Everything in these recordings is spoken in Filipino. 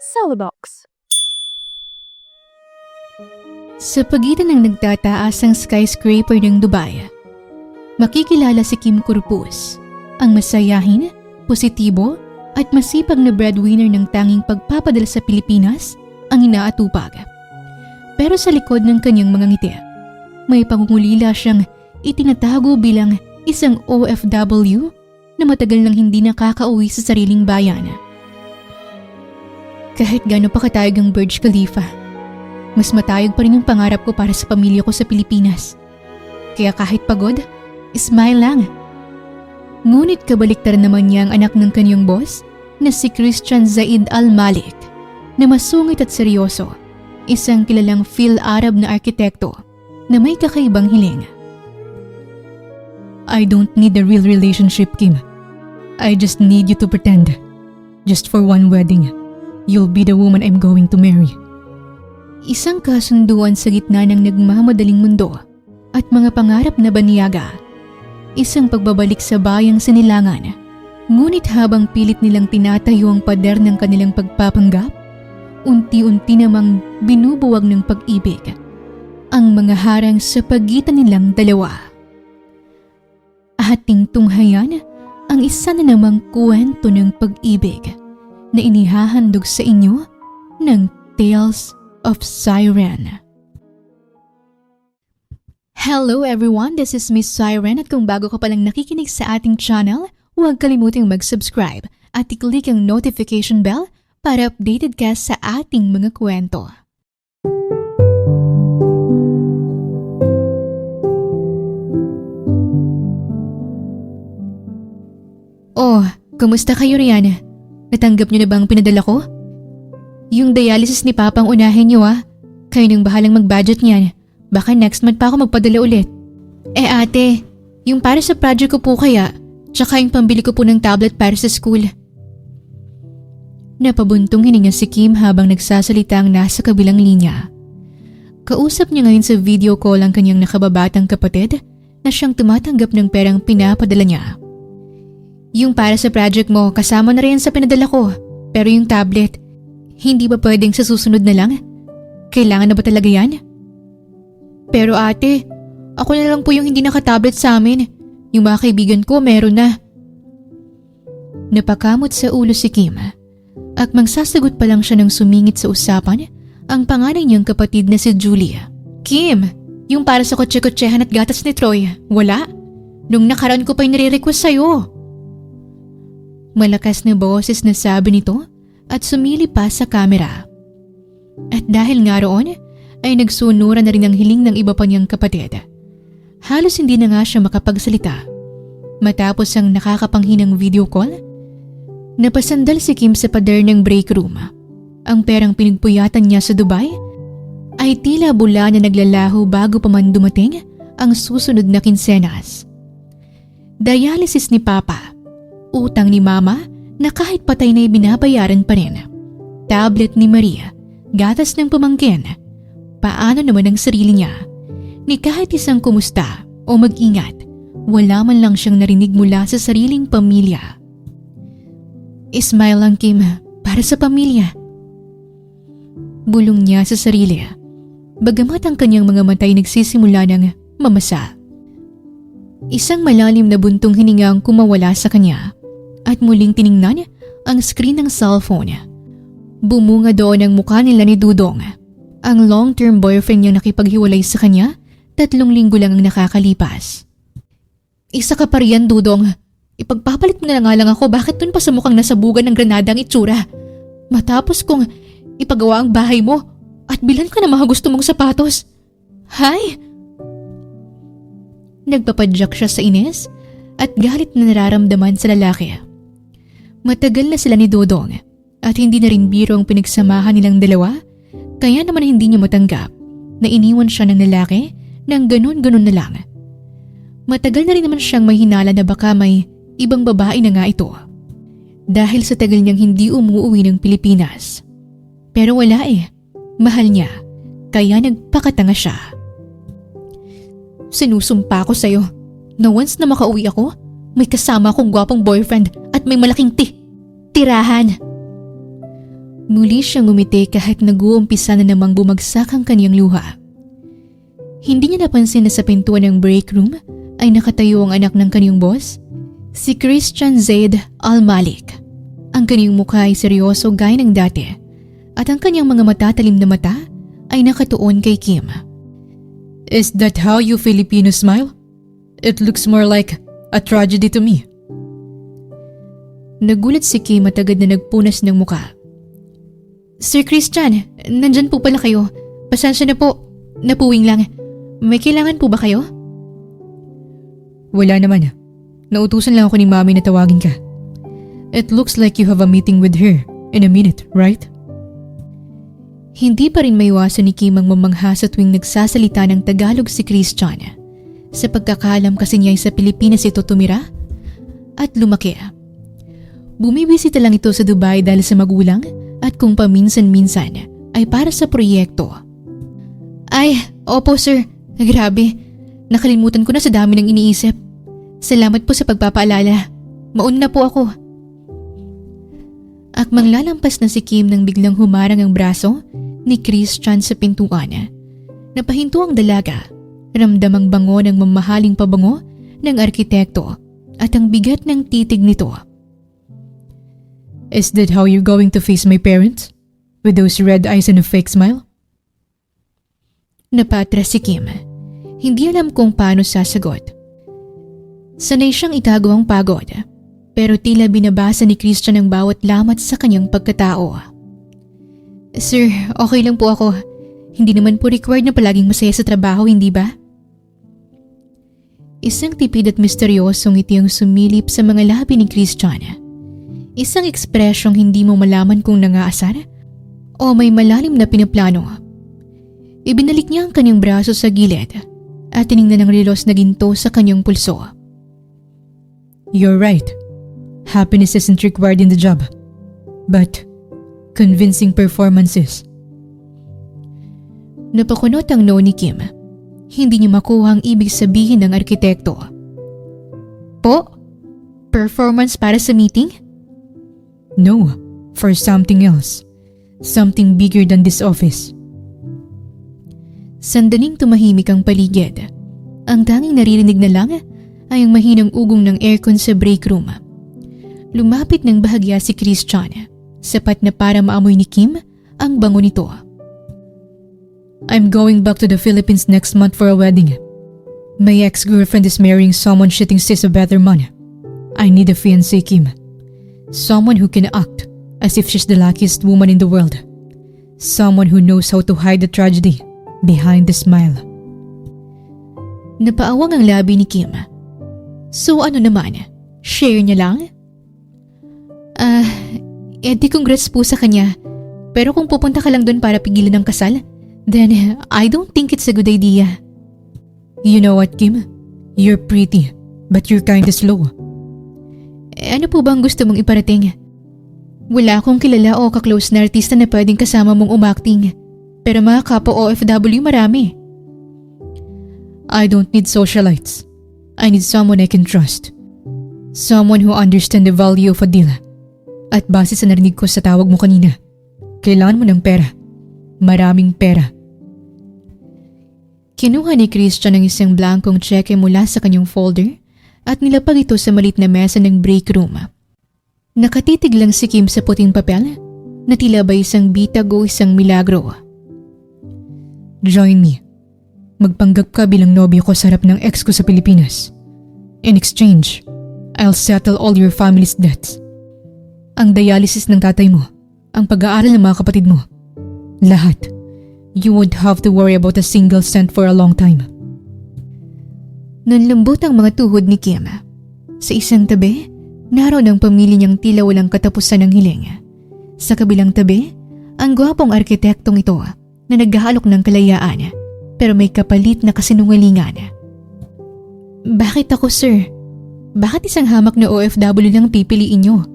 Celebox. Sa pagitan ng nagtataasang skyscraper ng Dubai, makikilala si Kim Corpus, ang masayahin, positibo at masipag na breadwinner ng tanging pagpapadala sa Pilipinas ang inaatupag. Pero sa likod ng kanyang mga ngiti, may pangungulila siyang itinatago bilang isang OFW na matagal nang hindi nakakauwi sa sariling bayan. Kahit gaano pa katayog ang Burj Khalifa, mas matayog pa rin yung pangarap ko para sa pamilya ko sa Pilipinas. Kaya kahit pagod, smile lang. Ngunit kabaliktaran naman niya ang anak ng kanyang boss na si Christian Zaid Al Malik na masungit at seryoso, isang kilalang Phil-Arab na arkitekto na may kakaibang hiling. I don't need a real relationship, Kim. I just need you to pretend. Just for one wedding, you'll be the woman I'm going to marry. Isang kasunduan sa gitna ng nagmamadaling mundo at mga pangarap na banyaga. Isang pagbabalik sa bayang sinilangan. Ngunit habang pilit nilang tinatayo ang pader ng kanilang pagpapanggap, unti-unti namang binubuwag ng pag-ibig ang mga harang sa pagitan nilang dalawa. Ating tunghayan ang isa na namang kwento ng pag-ibig na inihahandog sa inyo ng Tales of Siren. Hello everyone, this is Miss Siren at kung bago ka palang nakikinig sa ating channel, huwag kalimutang mag-subscribe at i-click ang notification bell para updated ka sa ating mga kwento. Oh, kumusta kayo Rihanna? Natanggap niyo na ba ang pinadala ko? Yung dialysis ni Papa ang unahin niyo Kayo nang bahalang mag-budget niyan. Baka next month pa ako magpadala ulit. Ate, yung para sa project ko po kaya, tsaka yung pambili ko po ng tablet para sa school. Napabuntong hininga si Kim habang nagsasalita ang nasa kabilang linya. Kausap niya ngayon sa video call ang kanyang nakababatang kapatid na siyang tumatanggap ng perang pinapadala niya. Yung para sa project mo, kasama na rin sa pinadala ko. Pero yung tablet, hindi ba pwedeng sa susunod na lang? Kailangan na ba talaga yan? Pero ate, ako na lang po yung hindi nakatablet sa amin. Yung mga kaibigan ko meron na. Napakamot sa ulo si Kim. At magsasagot pa lang siya ng sumingit sa usapan ang panganay niyang kapatid na si Julia. Kim, yung para sa kotse-kotsehan at gatas ni Troy, wala? Nung nakaraan ko pa yung nire-request sa'yo. Malakas na boses na sabi nito at sumili pa sa kamera. At dahil nga roon, ay nagsunura na rin ang hiling ng iba pa niyang kapatid. Halos hindi na nga siya makapagsalita. Matapos ang nakakapanghinang video call, napasandal si Kim sa pader ng break room. Ang perang pinagpuyatan niya sa Dubai ay tila bula na naglalaho bago pa man dumating ang susunod na kinsenas. Dialysis ni Papa, utang ni Mama na kahit patay na binabayaran pa rin, tablet ni Maria, gatas ng pamangkin, paano naman ang sarili niya, ni kahit isang kumusta o mag-ingat, wala man lang siyang narinig mula sa sariling pamilya. Smile lang Kim, para sa pamilya. Bulong niya sa sarili, bagamat ang kanyang mga matay nagsisimula ng mamasa. Isang malalim na buntong hininga ang kumawala sa kanya at muling tiningnan ang screen ng cellphone. Bumunga doon ang mukha nila ni Dudong. Ang long-term boyfriend niyang nakipaghiwalay sa kanya, 3 linggo lang ang nakakalipas. Isa ka pa riyan, Dudong. Ipagpapalit mo na nga lang ako, bakit dun pa sa mukhang nasabugan ng granada ang itsura? Matapos kong ipagawa ang bahay mo at bilan ka ng mga gusto mong sapatos. Hay! Nagpapadyak siya sa inis at galit na nararamdaman sa lalaki. Matagal na sila ni Dudong at hindi na rin biro ang pinagsamahan nilang dalawa, kaya naman hindi niya matanggap na iniwan siya ng lalaki ng ganun-ganun na lang. Matagal na rin naman siyang may hinala na baka may ibang babae na nga ito dahil sa tagal niyang hindi umuwi ng Pilipinas. Pero wala mahal niya, kaya nagpakatanga siya. Sinusumpa ko sa'yo na once na makauwi ako, may kasama akong gwapong boyfriend at may malaking tirahan. Muli siyang ngumiti kahit nag-uumpisa na namang bumagsak ang kanyang luha. Hindi niya napansin na sa pintuan ng break room ay nakatayo ang anak ng kanyang boss, si Christian Zaid Al-Malik. Ang kanyang mukha ay seryoso gaya ng dati at ang kanyang mga matatalim na mata ay nakatuon kay Kim. Is that how you Filipinos smile? It looks more like a tragedy to me. Nagulat si Kim at agad na nagpunas ng mukha. Sir Christian, nandyan po pala kayo. Pasensya na po. Napuwing lang. May kailangan po ba kayo? Wala naman. Nautusan lang ako ni Mami na tawagin ka. It looks like you have a meeting with her in a minute, right? Hindi pa rin maiwasan ni Kim ang mamangha sa tuwing nagsasalita ng Tagalog si Christian. Sa pagkakaalam kasi niya ay sa Pilipinas ito tumira at lumaki. Bumibisita lang ito sa Dubai dahil sa magulang at kung paminsan-minsan ay para sa proyekto. Ay, opo sir. Grabe. Nakalimutan ko na sa dami ng iniisip. Salamat po sa pagpapaalala. Mauna na po ako. Akmang lalampas na si Kim nang biglang humarang ang braso ni Christian sa pintuan. Napahinto ang dalaga. Ramdam ang bango ng mamahaling pabango ng arkitekto at ang bigat ng titig nito. Is that how you're going to face my parents? With those red eyes and a fake smile? Napatras si Kim. Hindi alam kung paano sasagot. Sanay siyang itago ang pagod, pero tila binabasa ni Christian ang bawat lamat sa kanyang pagkatao. Sir, okay lang po ako. Hindi naman po required na palaging masaya sa trabaho, hindi ba? Isang tipid at misteryosong ngiti ang sumilip sa mga labi ni Christian. Isang ekspresyong hindi mo malaman kung nangaasar o may malalim na pinaplano. Ibinalik niya ang kanyang braso sa gilid at tiningnan ang relos na ginto sa kanyang pulso. You're right. Happiness isn't required in the job, but convincing performances. Napakunot ang no ni Kim. Hindi niya makuha ang ibig sabihin ng arkitekto. Po? Performance para sa meeting? No, for something else. Something bigger than this office. Sandaling tumahimik ang paligid. Ang tanging naririnig na lang ay ang mahinang ugong ng aircon sa break room. Lumapit ng bahagya si Christian, sapat na para maamoy ni Kim ang bango nito. I'm going back to the Philippines next month for a wedding. My ex-girlfriend is marrying someone she thinks is a better man. I need a fiancé, Kim. Someone who can act as if she's the luckiest woman in the world. Someone who knows how to hide the tragedy behind the smile. Napaawang ang labi ni Kim. So ano naman? Share niya lang? Di congrats po sa kanya. Pero kung pupunta ka lang doon para pigilan ang kasal, then I don't think it's a good idea. You know what, Kim? You're pretty, but you're kinda slow. Ano po bang gusto mong iparating? Wala akong kilala o kaklose na artista na pwedeng kasama mong umacting. Pero mga kapwa OFW marami. I don't need socialites. I need someone I can trust. Someone who understands the value of a deal. At base sa narinig ko sa tawag mo kanina, kailangan mo ng pera. Maraming pera. Kinuha ni Christian ang isang blankong cheque mula sa kanyang folder at nilapag ito sa maliit na mesa ng break room. Nakatitig lang si Kim sa puting papel na tila ba isang bitag o isang milagro. Join me. Magpanggap ka bilang nobyo ko sa harap ng ex ko sa Pilipinas. In exchange, I'll settle all your family's debts. Ang dialysis ng tatay mo, ang pag-aaral ng mga kapatid mo, lahat. You won't have to worry about a single cent for a long time. Nanlambot ang mga tuhod ni Kim. Sa isang tabi, naroon ang pamilya niyang tila walang katapusan ng hiling. Sa kabilang tabi, ang gwapong arkitektong ito na naghaalok ng kalayaan pero may kapalit na kasinungalingan. Bakit ako, sir? Bakit isang hamak na OFW lang pipiliin niyo?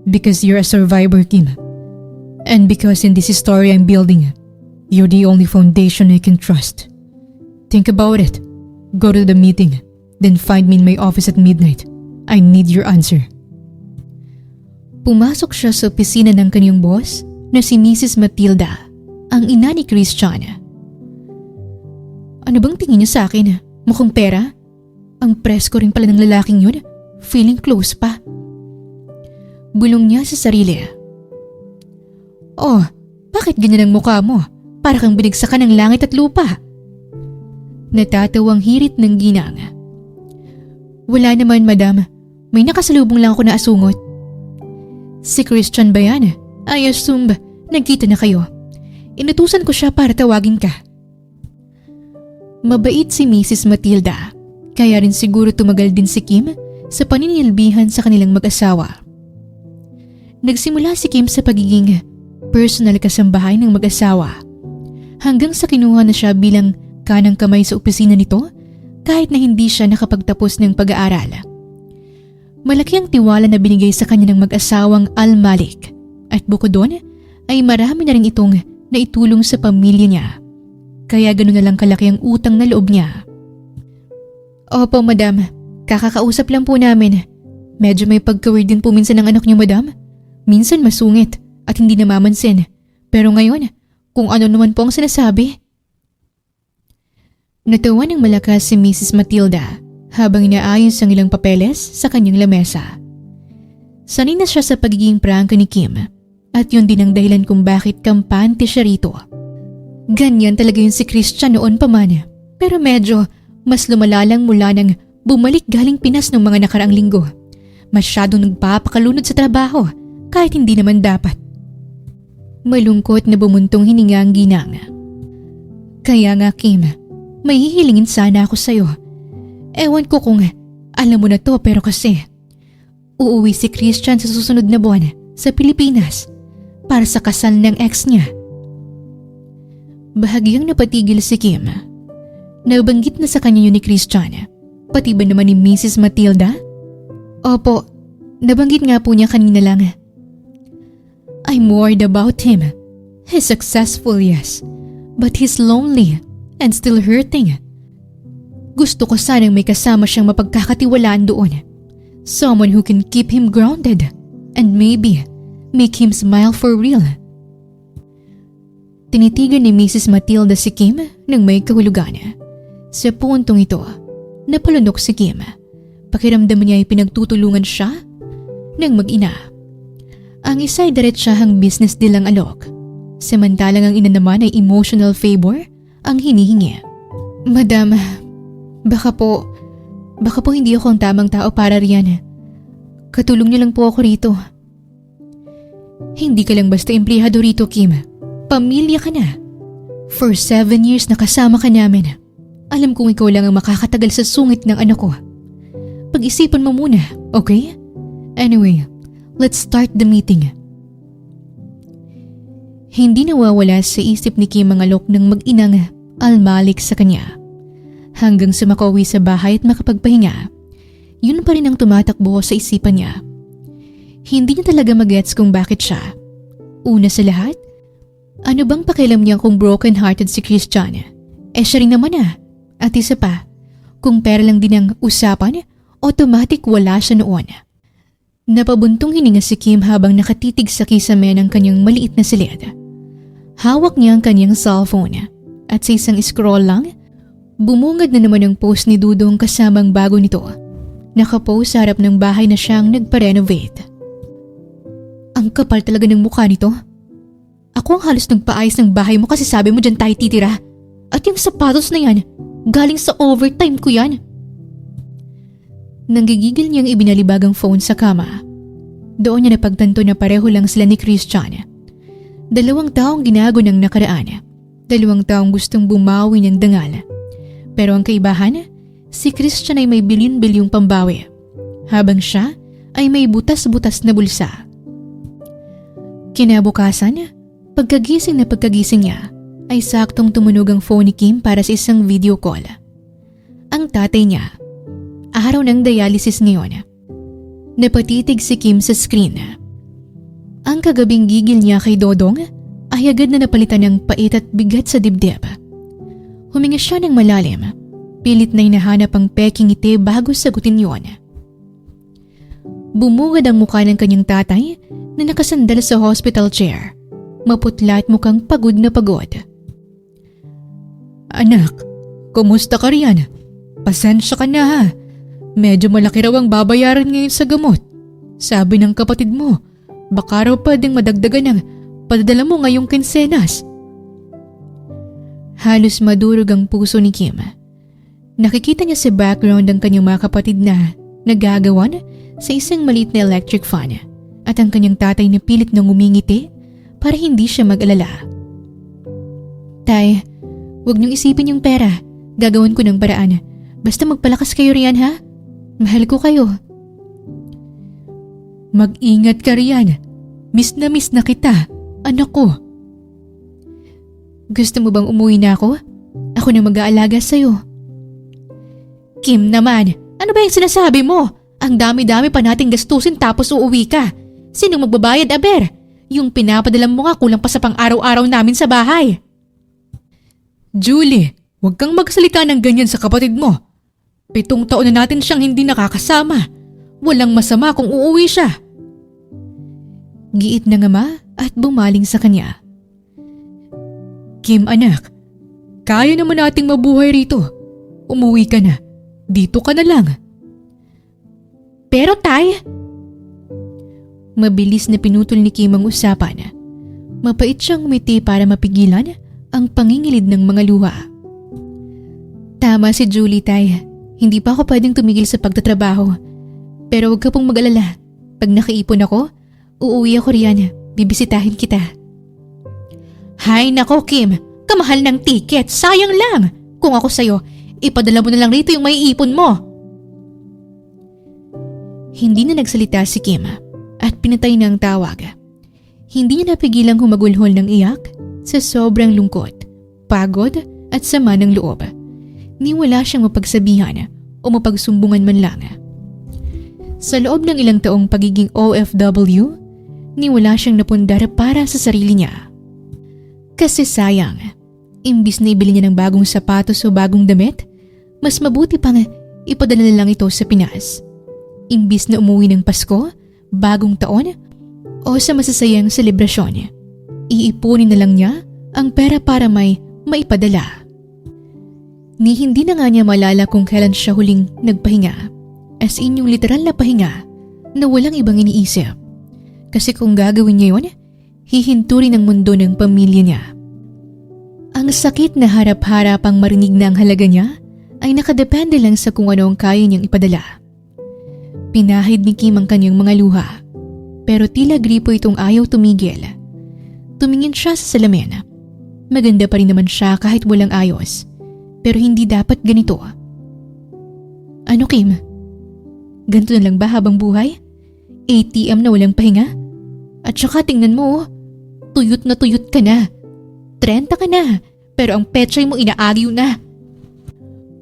Because you're a survivor, Kim. And because in this story I'm building, you're the only foundation I can trust. Think about it. Go to the meeting, then find me in my office at midnight. I need your answer. Pumasok siya sa opisina ng kanyang boss na si Mrs. Matilda, ang ina ni Christian. Ano bang tingin niya sa akin? Mukhang pera? Ang presko rin pala ng lalaking yun. Feeling close pa. Bulong niya sa sarili. Oh, bakit ganyan ang mukha mo? Para kang binigsakan ng langit at lupa. Natatawang hirit ng ginang. Wala naman, madam. May nakasalubong lang ako na asungot. Si Christian ba yan? I assume nagkita na kayo. Inutusan ko siya para tawagin ka. Mabait si Mrs. Matilda, kaya rin siguro tumagal din si Kim sa paninilbihan sa kanilang mag-asawa. Nagsimula si Kim sa pagiging personal kasambahay ng mag-asawa hanggang sa kinuha na siya bilang kanang kamay sa opisina nito kahit na hindi siya nakapagtapos ng pag-aaral. Malaki ang tiwala na binigay sa kanya ng mag-asawang Al-Malik at bukod doon ay marami na rin itong naitulong sa pamilya niya. Kaya gano'n na lang kalaki ang utang na loob niya. Opo, madam. Kakakausap lang po namin. Medyo may pagka-weird din po minsan ng anak niyo, madam. Minsan masungit at hindi namamansin. Pero ngayon, kung ano naman po ang sinasabi. Natawa ng malakas si Mrs. Matilda habang inaayos ang ilang papeles sa kanyang lamesa. Sanay na siya sa pagiging prangka ni Kim at yun din ang dahilan kung bakit kampante siya rito. Ganyan talaga yung si Christian noon pa man, pero medyo mas lumalalang mula nang bumalik galing Pinas noong mga nakaraang linggo. Masyadong nagpapakalunod sa trabaho kahit hindi naman dapat. Malungkot na bumuntong hininga ang ginang. Kaya nga, Kim, may hihilingin sana ako sa'yo. Ewan ko kung alam mo na to, pero kasi uuwi si Christian sa susunod na buwan sa Pilipinas para sa kasal ng ex niya. Bahagyang napatigil si Kim. Nabanggit na sa kanya yun ni Christian, pati ba naman ni Mrs. Matilda? Opo, nabanggit nga po niya kanina lang. I'm worried about him. He's successful, yes, but he's lonely and still hurting. Gusto ko sanang may kasama siyang mapagkakatiwalaan doon. Someone who can keep him grounded and maybe make him smile for real. Tinitigan ni Mrs. Matilda si Kim nang may kahulugan. Sa puntong ito, napalunok si Kim. Pakiramdam niya ay pinagtutulungan siya ng mag-ina. Ang isa ay diretsahang business deal ang alok. Samantalang ang ina naman ay emotional favor ang hinihingi. Madam, baka po hindi ako ang tamang tao para riyan. Katulong niyo lang po ako rito. Hindi ka lang basta empleyado rito, Kim. Pamilya ka na. For 7 years nakasama ka namin. Alam kong ikaw lang ang makakatagal sa sungit ng anak ko. Pag-isipan mo muna, okay? Anyway, let's start the meeting. Hindi nawawala sa isip ni Kim ang alok ng mag-inang Al-Malik sa kanya. Hanggang sa makauwi sa bahay at makapagpahinga, yun pa rin ang tumatakbo sa isipan niya. Hindi niya talaga magets kung bakit siya. Una sa lahat, ano bang pakialam niya kung broken-hearted si Christian? Siya rin naman . At isa pa, kung pera lang din ang usapan, automatic wala siya noon. Napabuntong hininga si Kim habang nakatitig sa kisame ng kanyang maliit na silid. Hawak niya ang kanyang cellphone at sa isang scroll lang, bumungad na naman ang post ni Dudong kasamang bago nito. Nakapost sa harap ng bahay na siyang nagpa-renovate. Ang kapal talaga ng mukha nito. Ako ang halos nagpaayos ng bahay mo kasi sabi mo dyan tayo titira. At yung sapatos na yan, galing sa overtime ko yan. Nanggigigil niyang ibinalibag ang phone sa kama. Doon niya napagtanto na pareho lang sila ni Christian. 2 taong ginago ng nakaraan. 2 taong gustong bumawi ng dangal. Pero ang kaibahan, si Christian ay may bilyon-bilyong pambawi. Habang siya ay may butas-butas na bulsa. Kinabukasan, pagkagising niya, ay saktong tumunog ang phone ni Kim para sa isang video call. Ang tatay niya, araw ng dialysis ngayon. Napatitig si Kim sa screen. Ang kagabing gigil niya kay Dodong ay agad na napalitan ng pait at bigat sa dibdib. Huminga siya ng malalim, pilit na hinahanap ang peking ngiti bago sagutin yon. Bumungad ang mukha ng kanyang tatay na nakasandal sa hospital chair. Maputla at mukhang pagod na pagod. Anak, kumusta ka riyan? Pasensya ka na ha. Medyo malaki raw ang babayaran ngayon sa gamot. Sabi ng kapatid mo, baka raw pwedeng madagdagan ng padadala mo ngayong kinsenas. Halos madurog ang puso ni Kim. Nakikita niya sa background ang kanyang mga kapatid na nagagawan sa isang maliit na electric fan at ang kanyang tatay na pilit nang umingiti para hindi siya mag-alala. Tay, huwag niyong isipin yung pera. Gagawin ko ng paraan. Basta magpalakas kayo riyan ha. Mahal ko kayo. Mag-ingat ka riyan. Miss na kita, anak ko. Gusto mo bang umuwi na ako? Ako na mag-aalaga sa'yo. Kim naman, ano ba yung sinasabi mo? Ang dami-dami pa nating gastusin tapos uuwi ka. Sinong magbabayad, Aber? Yung pinapadala mo nga kulang pa sa pang-araw-araw namin sa bahay. Julie, huwag kang magsalita ng ganyan sa kapatid mo. 7 taon na natin siyang hindi nakakasama. Walang masama kung uuwi siya. Giit ng ama at bumaling sa kanya. Kim anak, kaya naman nating mabuhay rito. Umuwi ka na. Dito ka na lang. Pero tay, mabilis na pinutol ni Kim ang usapan. Mapait siyang umiti para mapigilan ang pangingilid ng mga luha. Tama si Julie, tay. Hindi pa ako pwedeng tumigil sa pagtatrabaho. Pero huwag ka pong mag-alala. Pag nakaipon ako, uuwi ako riyan. Bibisitahin kita. Hay nako Kim, kamahal ng ticket. Sayang lang. Kung ako sa'yo, ipadala mo na lang rito yung may ipon mo. Hindi na nagsalita si Kim at pinatay na ang tawag. Hindi niya napigilang humagulhol ng iyak sa sobrang lungkot, pagod at sama ng loob. Ni wala siyang mapagsabihan o mapagsumbungan man lang. Sa loob ng ilang taong pagiging OFW, ni wala siyang napundar para sa sarili niya. Kasi sayang, imbis na ibili niya ng bagong sapatos o bagong damit, mas mabuti pang ipadala na lang ito sa Pinas. Imbis na umuwi ng Pasko, bagong taon, o sa masasayang selebrasyon, iipunin na lang niya ang pera para may maipadala. Ni hindi na nga niya malala kung kailan siya huling nagpahinga, as in yung literal na pahinga na walang ibang iniisip. Kasi kung gagawin niya yun, hihinturin ang mundo ng pamilya niya. Ang sakit na harap-harapang marinig na ang halaga niya ay nakadepende lang sa kung ano ang kaya niyang ipadala. Pinahid ni Kim ang kanyang mga luha, pero tila gripo itong ayaw tumigil. Tumingin siya sa salamin. Maganda pa rin naman siya kahit walang ayos, pero hindi dapat ganito. Ano Kim? Ganito na lang ba habang buhay? ATM na walang pahinga? At saka tingnan mo, tuyot na tuyot ka na. 30 ka na, pero ang pechay mo inaagiw na.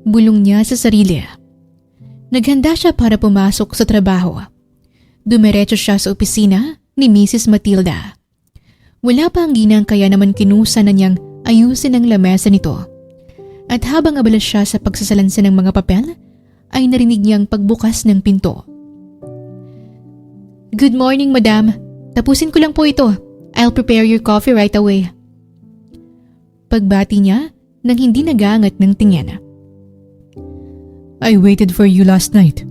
Bulong niya sa sarili. Naghanda siya para pumasok sa trabaho. Dumiretso siya sa opisina ni Mrs. Matilda. Wala pa ang ginang kaya naman kinusa na niyang ayusin ang lamesa nito. At habang abala siya sa pagsasalansan ng mga papel, ay narinig niyang pagbukas ng pinto. Good morning, madam. Tapusin ko lang po ito. I'll prepare your coffee right away. Pagbati niya nang hindi nagaangat ng tingin. I waited for you last night.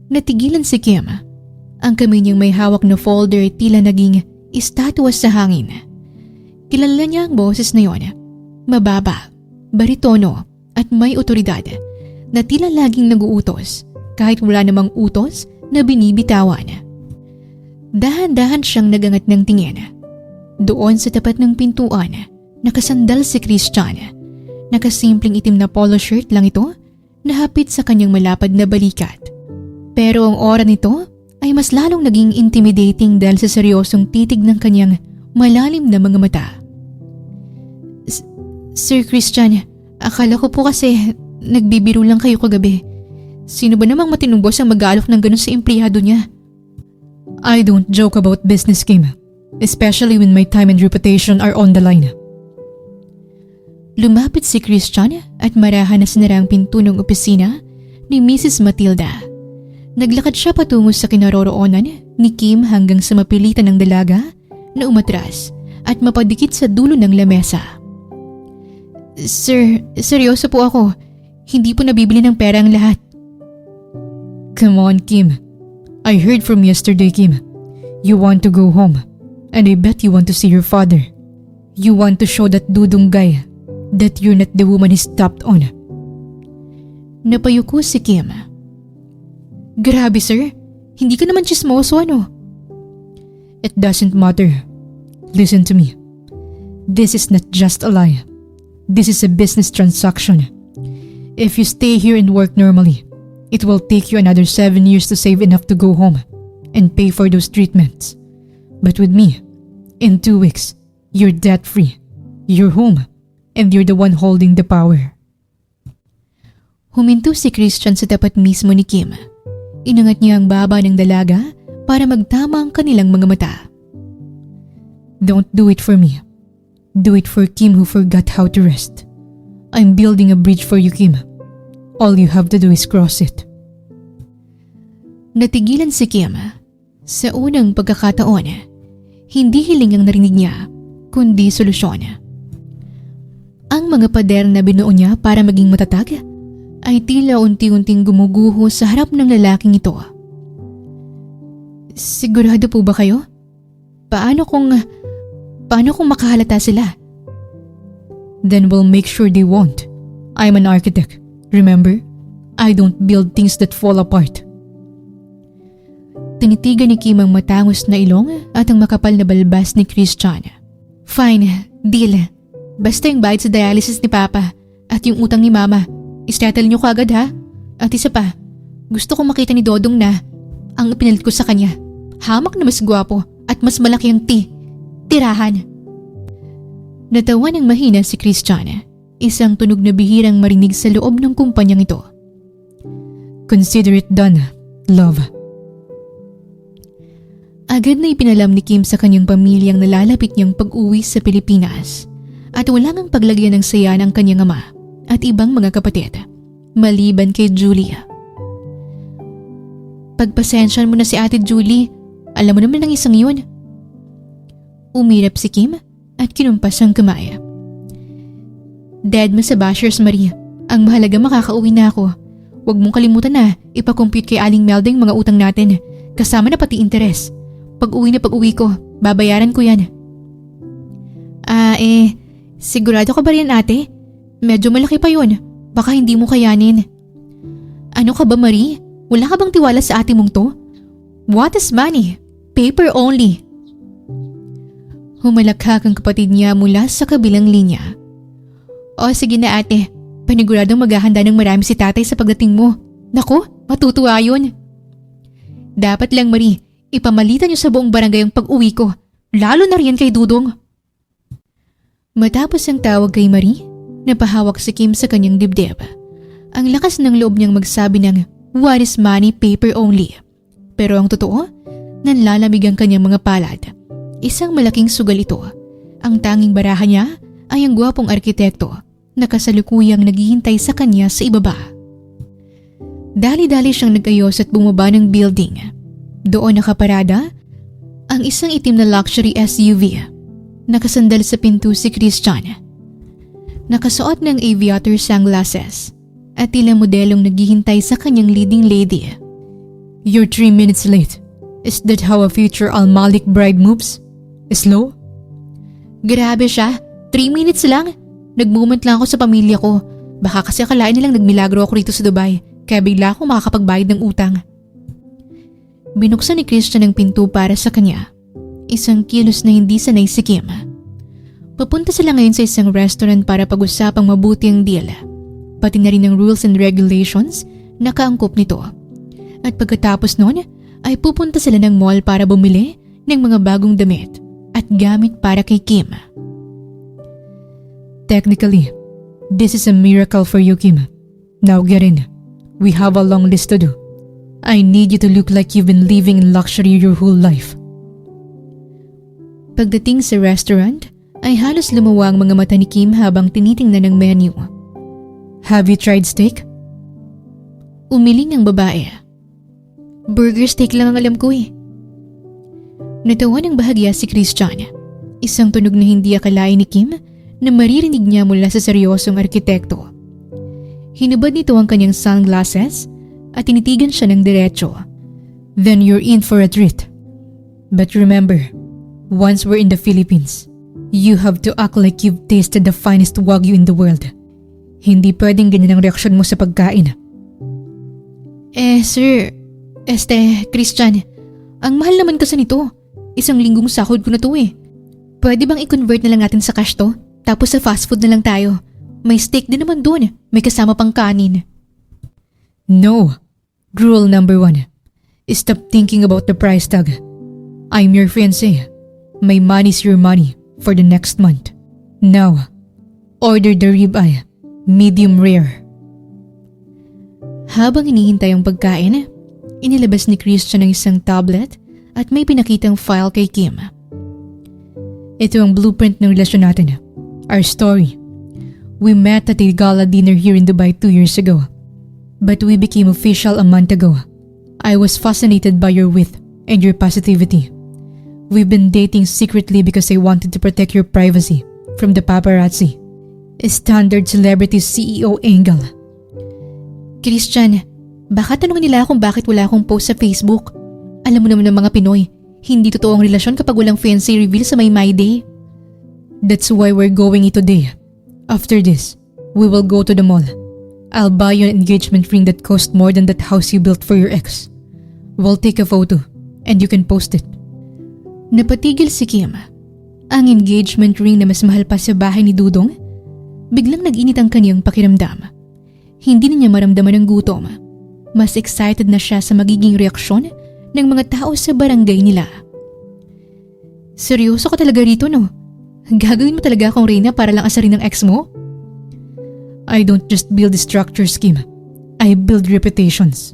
Natigilan si Kim. Ang kamay niyang may hawak na folder tila naging estatwa sa hangin. Kilala niya ang boses na yon. Mababa, baritono at may otoridad na tila laging nag-uutos kahit wala namang utos na binibitawan. Dahan-dahan siyang nagangat ng tingin. Doon sa tapat ng pintuan, nakasandal si Christian. Nakasimpleng itim na polo shirt lang ito, nahapit sa kanyang malapad na balikat. Pero ang aura nito ay mas lalong naging intimidating dahil sa seryosong titig ng kanyang malalim na mga mata. Sir Christian, akala ko po kasi nagbibiro lang kayo kagabi. Sino ba namang matinong boss ang mag-aalok ng ganun sa empleyado niya? I don't joke about business, Kim. Especially when my time and reputation are on the line. Lumapit si Christian at marahan na sinara ang pinto ng opisina ni Mrs. Matilda. Naglakad siya patungo sa kinaroroonan ni Kim hanggang sa mapilitan ng dalaga na umatras at mapadikit sa dulo ng lamesa. Sir, seryoso po ako. Hindi po nabibili ng pera ang lahat. Come on, Kim. I heard from yesterday, Kim. You want to go home. And I bet you want to see your father. You want to show that dudong guy that you're not the woman he stopped on. Napayuko si Kim. Grabe sir, hindi ka naman chismoso ano? It doesn't matter. Listen to me. This is not just a lie. This is a business transaction. If you stay here and work normally, it will take you another 7 years to save enough to go home and pay for those treatments. But with me, in 2 weeks, you're debt-free. You're home. And you're the one holding the power. Huminto si Christian sa tapat mismo ni Kim. Inangat niya ang baba ng dalaga para magtama ang kanilang mga mata. Don't do it for me. Do it for Kim who forgot how to rest. I'm building a bridge for you, Kim. All you have to do is cross it. Natigilan si Kim. Sa unang pagkakataon, hindi hiling ang narinig niya, kundi solusyon. Ang mga pader na binuo niya para maging matatag ay tila unti-unting gumuguho sa harap ng lalaking ito. Sigurado po ba kayo? Paano kung makahalata sila? Then we'll make sure they won't. I'm an architect. Remember? I don't build things that fall apart. Tinitigan ni Kim ang matangos na ilong at ang makapal na balbas ni Christian. Fine, deal. Basta yung bayad sa dialysis ni Papa at yung utang ni Mama. Isettle niyo kaagad ha? At isa pa, gusto kong makita ni Dodong na ang pinalit ko sa kanya. Hamak na mas gwapo at mas malaki ang tirahan. Natawa ng mahina si Christian. Isang tunog na bihirang marinig sa loob ng kumpanyang ito. Consider it done, love. Agad na ipinalam ni Kim sa kanyang pamilyang nalalapit niyang pag-uwi sa Pilipinas at wala ngang paglagyan ng saya ng kanyang ama at ibang mga kapatid, maliban kay Julia. Pagpasensyahan mo na si Ate Julie, alam mo naman ang isang yun. Umirap si Kim at kinumpas ang kamay. Dead mo sa bashers, Maria. Ang mahalaga makakauwi na ako. Huwag mong kalimutan na ipakompute kay Aling Melda yung mga utang natin, kasama na pati interes. Pag-uwi ko, babayaran ko yan. Sigurado ka ba rin ate? Medyo malaki pa yun. Baka hindi mo kayanin. Ano ka ba, Marie? Wala ka bang tiwala sa ate mong to? What is money? Paper only. Humalakhak ang kapatid niya mula sa kabilang linya. O sige na ate, paniguradong maghahanda ng marami si tatay sa pagdating mo. Naku, matutuwa yun. Dapat lang, Marie, ipamalitan niyo sa buong barangay ang pag-uwi ko, lalo na riyan kay Dudong. Matapos ang tawag kay Marie, napahawak si Kim sa kanyang dibdib. Ang lakas ng loob niyang magsabi ng what is money, paper only. Pero ang totoo, nanlalamig ang kanyang mga palad. Isang malaking sugal ito. Ang tanging baraha niya ay ang gwapong arkitekto na kasalukuyang naghihintay sa kanya sa ibaba. Dali-dali siyang nag-ayos at bumaba ng building. Doon nakaparada ang isang itim na luxury SUV. Nakasandal sa pinto si Christian. Nakasuot ng aviator sunglasses at tila modelong naghihintay sa kanyang leading lady. You're 3 minutes late. Is that how a future Al-Malik bride moves? Slow? Grabe siya. 3 minutes lang. Nag-moment lang ako sa pamilya ko. Baka kasi akalain nilang nagmilagro ako rito sa Dubai kaya bigla akong makakapagbayad ng utang. Binuksan ni Christian ang pinto para sa kanya. Isang kilos na hindi sanay si Kim. Papunta sila ngayon sa isang restaurant para pag-usapang mabuti ang deal. Pati na rin ang rules and regulations na kaangkop nito. At pagkatapos noon ay pupunta sila ng mall para bumili ng mga bagong damit at gamit para kay Kim. Technically, this is a miracle for you, Kim. Now get in. We have a long list to do. I need you to look like you've been living in luxury your whole life. Pagdating sa restaurant, ay halos lumawa ang mga mata ni Kim habang tinitingnan ang menu. Have you tried steak? Umiling ang babae. Burger steak lang ang alam ko eh. Natawa ng bahagya si Christian. Isang tunog na hindi akalain ni Kim na maririnig niya mula sa seryosong arkitekto. Hinubad nito ang kanyang sunglasses at tinitigan siya ng diretso. Then you're in for a treat. But remember, once we're in the Philippines, you have to act like you've tasted the finest wagyu in the world. Hindi pwedeng ganyan ang reaksyon mo sa pagkain. Sir, Christian, ang mahal naman kasi nito. 1 linggong sahod ko na to eh. Pwede bang i-convert na lang natin sa cash to? Tapos sa fast food na lang tayo. May steak din naman doon. May kasama pang kanin. No. Rule number 1. Stop thinking about the price tag. I'm your fiancé. My money's your money for the next month. Now, order the ribeye, medium rare. Habang hinihintay ang pagkain, inilabas ni Christian ang isang tablet at may pinakitang file kay Kim. Ito ang blueprint ng relasyon natin. Our story. We met at a gala dinner here in Dubai 2 years ago. But we became official a month ago. I was fascinated by your wit and your positivity. We've been dating secretly because I wanted to protect your privacy from the paparazzi. A standard celebrity CEO angle. Christian, baka tanongin nila kung bakit wala akong post sa Facebook. Alam mo naman ng mga Pinoy, hindi totoong relasyon kapag walang fiancé reveal sa My Day. That's why we're going today. After this, we will go to the mall. I'll buy you an engagement ring that cost more than that house you built for your ex. We'll take a photo and you can post it. Napatigil si Kim. Ang engagement ring na mas mahal pa sa bahay ni Dudong, biglang nag-init ang kaniyang pakiramdam. Hindi na niya maramdaman ang gutom. Mas excited na siya sa magiging reaksyon ng mga tao sa barangay nila. Seryoso ka talaga rito, no? Gagawin mo talaga akong reyna para lang asarin ng ex mo? I don't just build structures, Kim. I build reputations.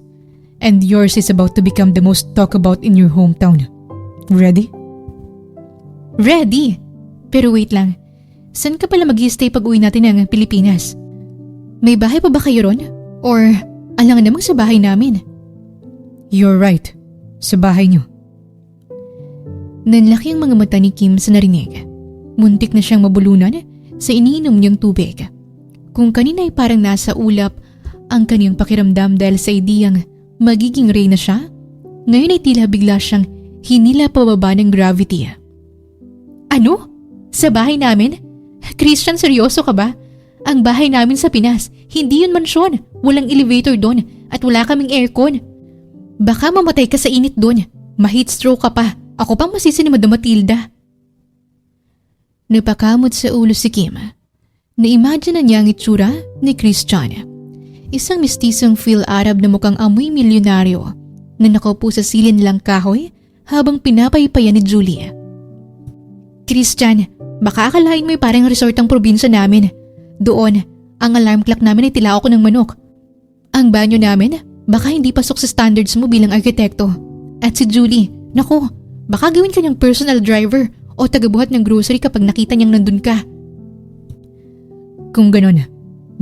And yours is about to become the most talked about in your hometown. Ready? Ready? Pero wait lang. Saan ka pala mag-i-stay pag uwi natin ng Pilipinas? May bahay pa ba kayo ron? Or alangan namang sa bahay namin? You're right. Sa bahay niyo. Nanlaki ang mga mata ni Kim sa narinig. Muntik na siyang mabulunan sa iniinom niyang tubig. Kung kanina ay parang nasa ulap ang kaniyang pakiramdam dahil sa ideyang magiging reyna siya, ngayon ay tila bigla siyang hinila pababa ng gravity. Ano? Sa bahay namin? Christian, seryoso ka ba? Ang bahay namin sa Pinas, hindi yun mansyon. Walang elevator doon at wala kaming aircon. Baka mamatay ka sa init doon. Ma-heat stroke ka pa. Ako pang masisi ni Madam Matilda. Napakamot sa ulo si Kim. Na-imagine na niya ang itsura ni Christian. Isang mistisong Phil-Arab na mukhang amoy milyonaryo na nakaupo sa silin nilang kahoy habang pinapaypayan ni Julie. Christian, baka akalain mo parang resort ang probinsya namin. Doon, ang alarm clock namin ay tilao ko ng manok. Ang banyo namin, baka hindi pasok sa standards mo bilang arkitekto. At si Julie, naku, baka gawin ka niyang personal driver o tagabuhat ng grocery kapag nakita niyang nandun ka. Kung ganon,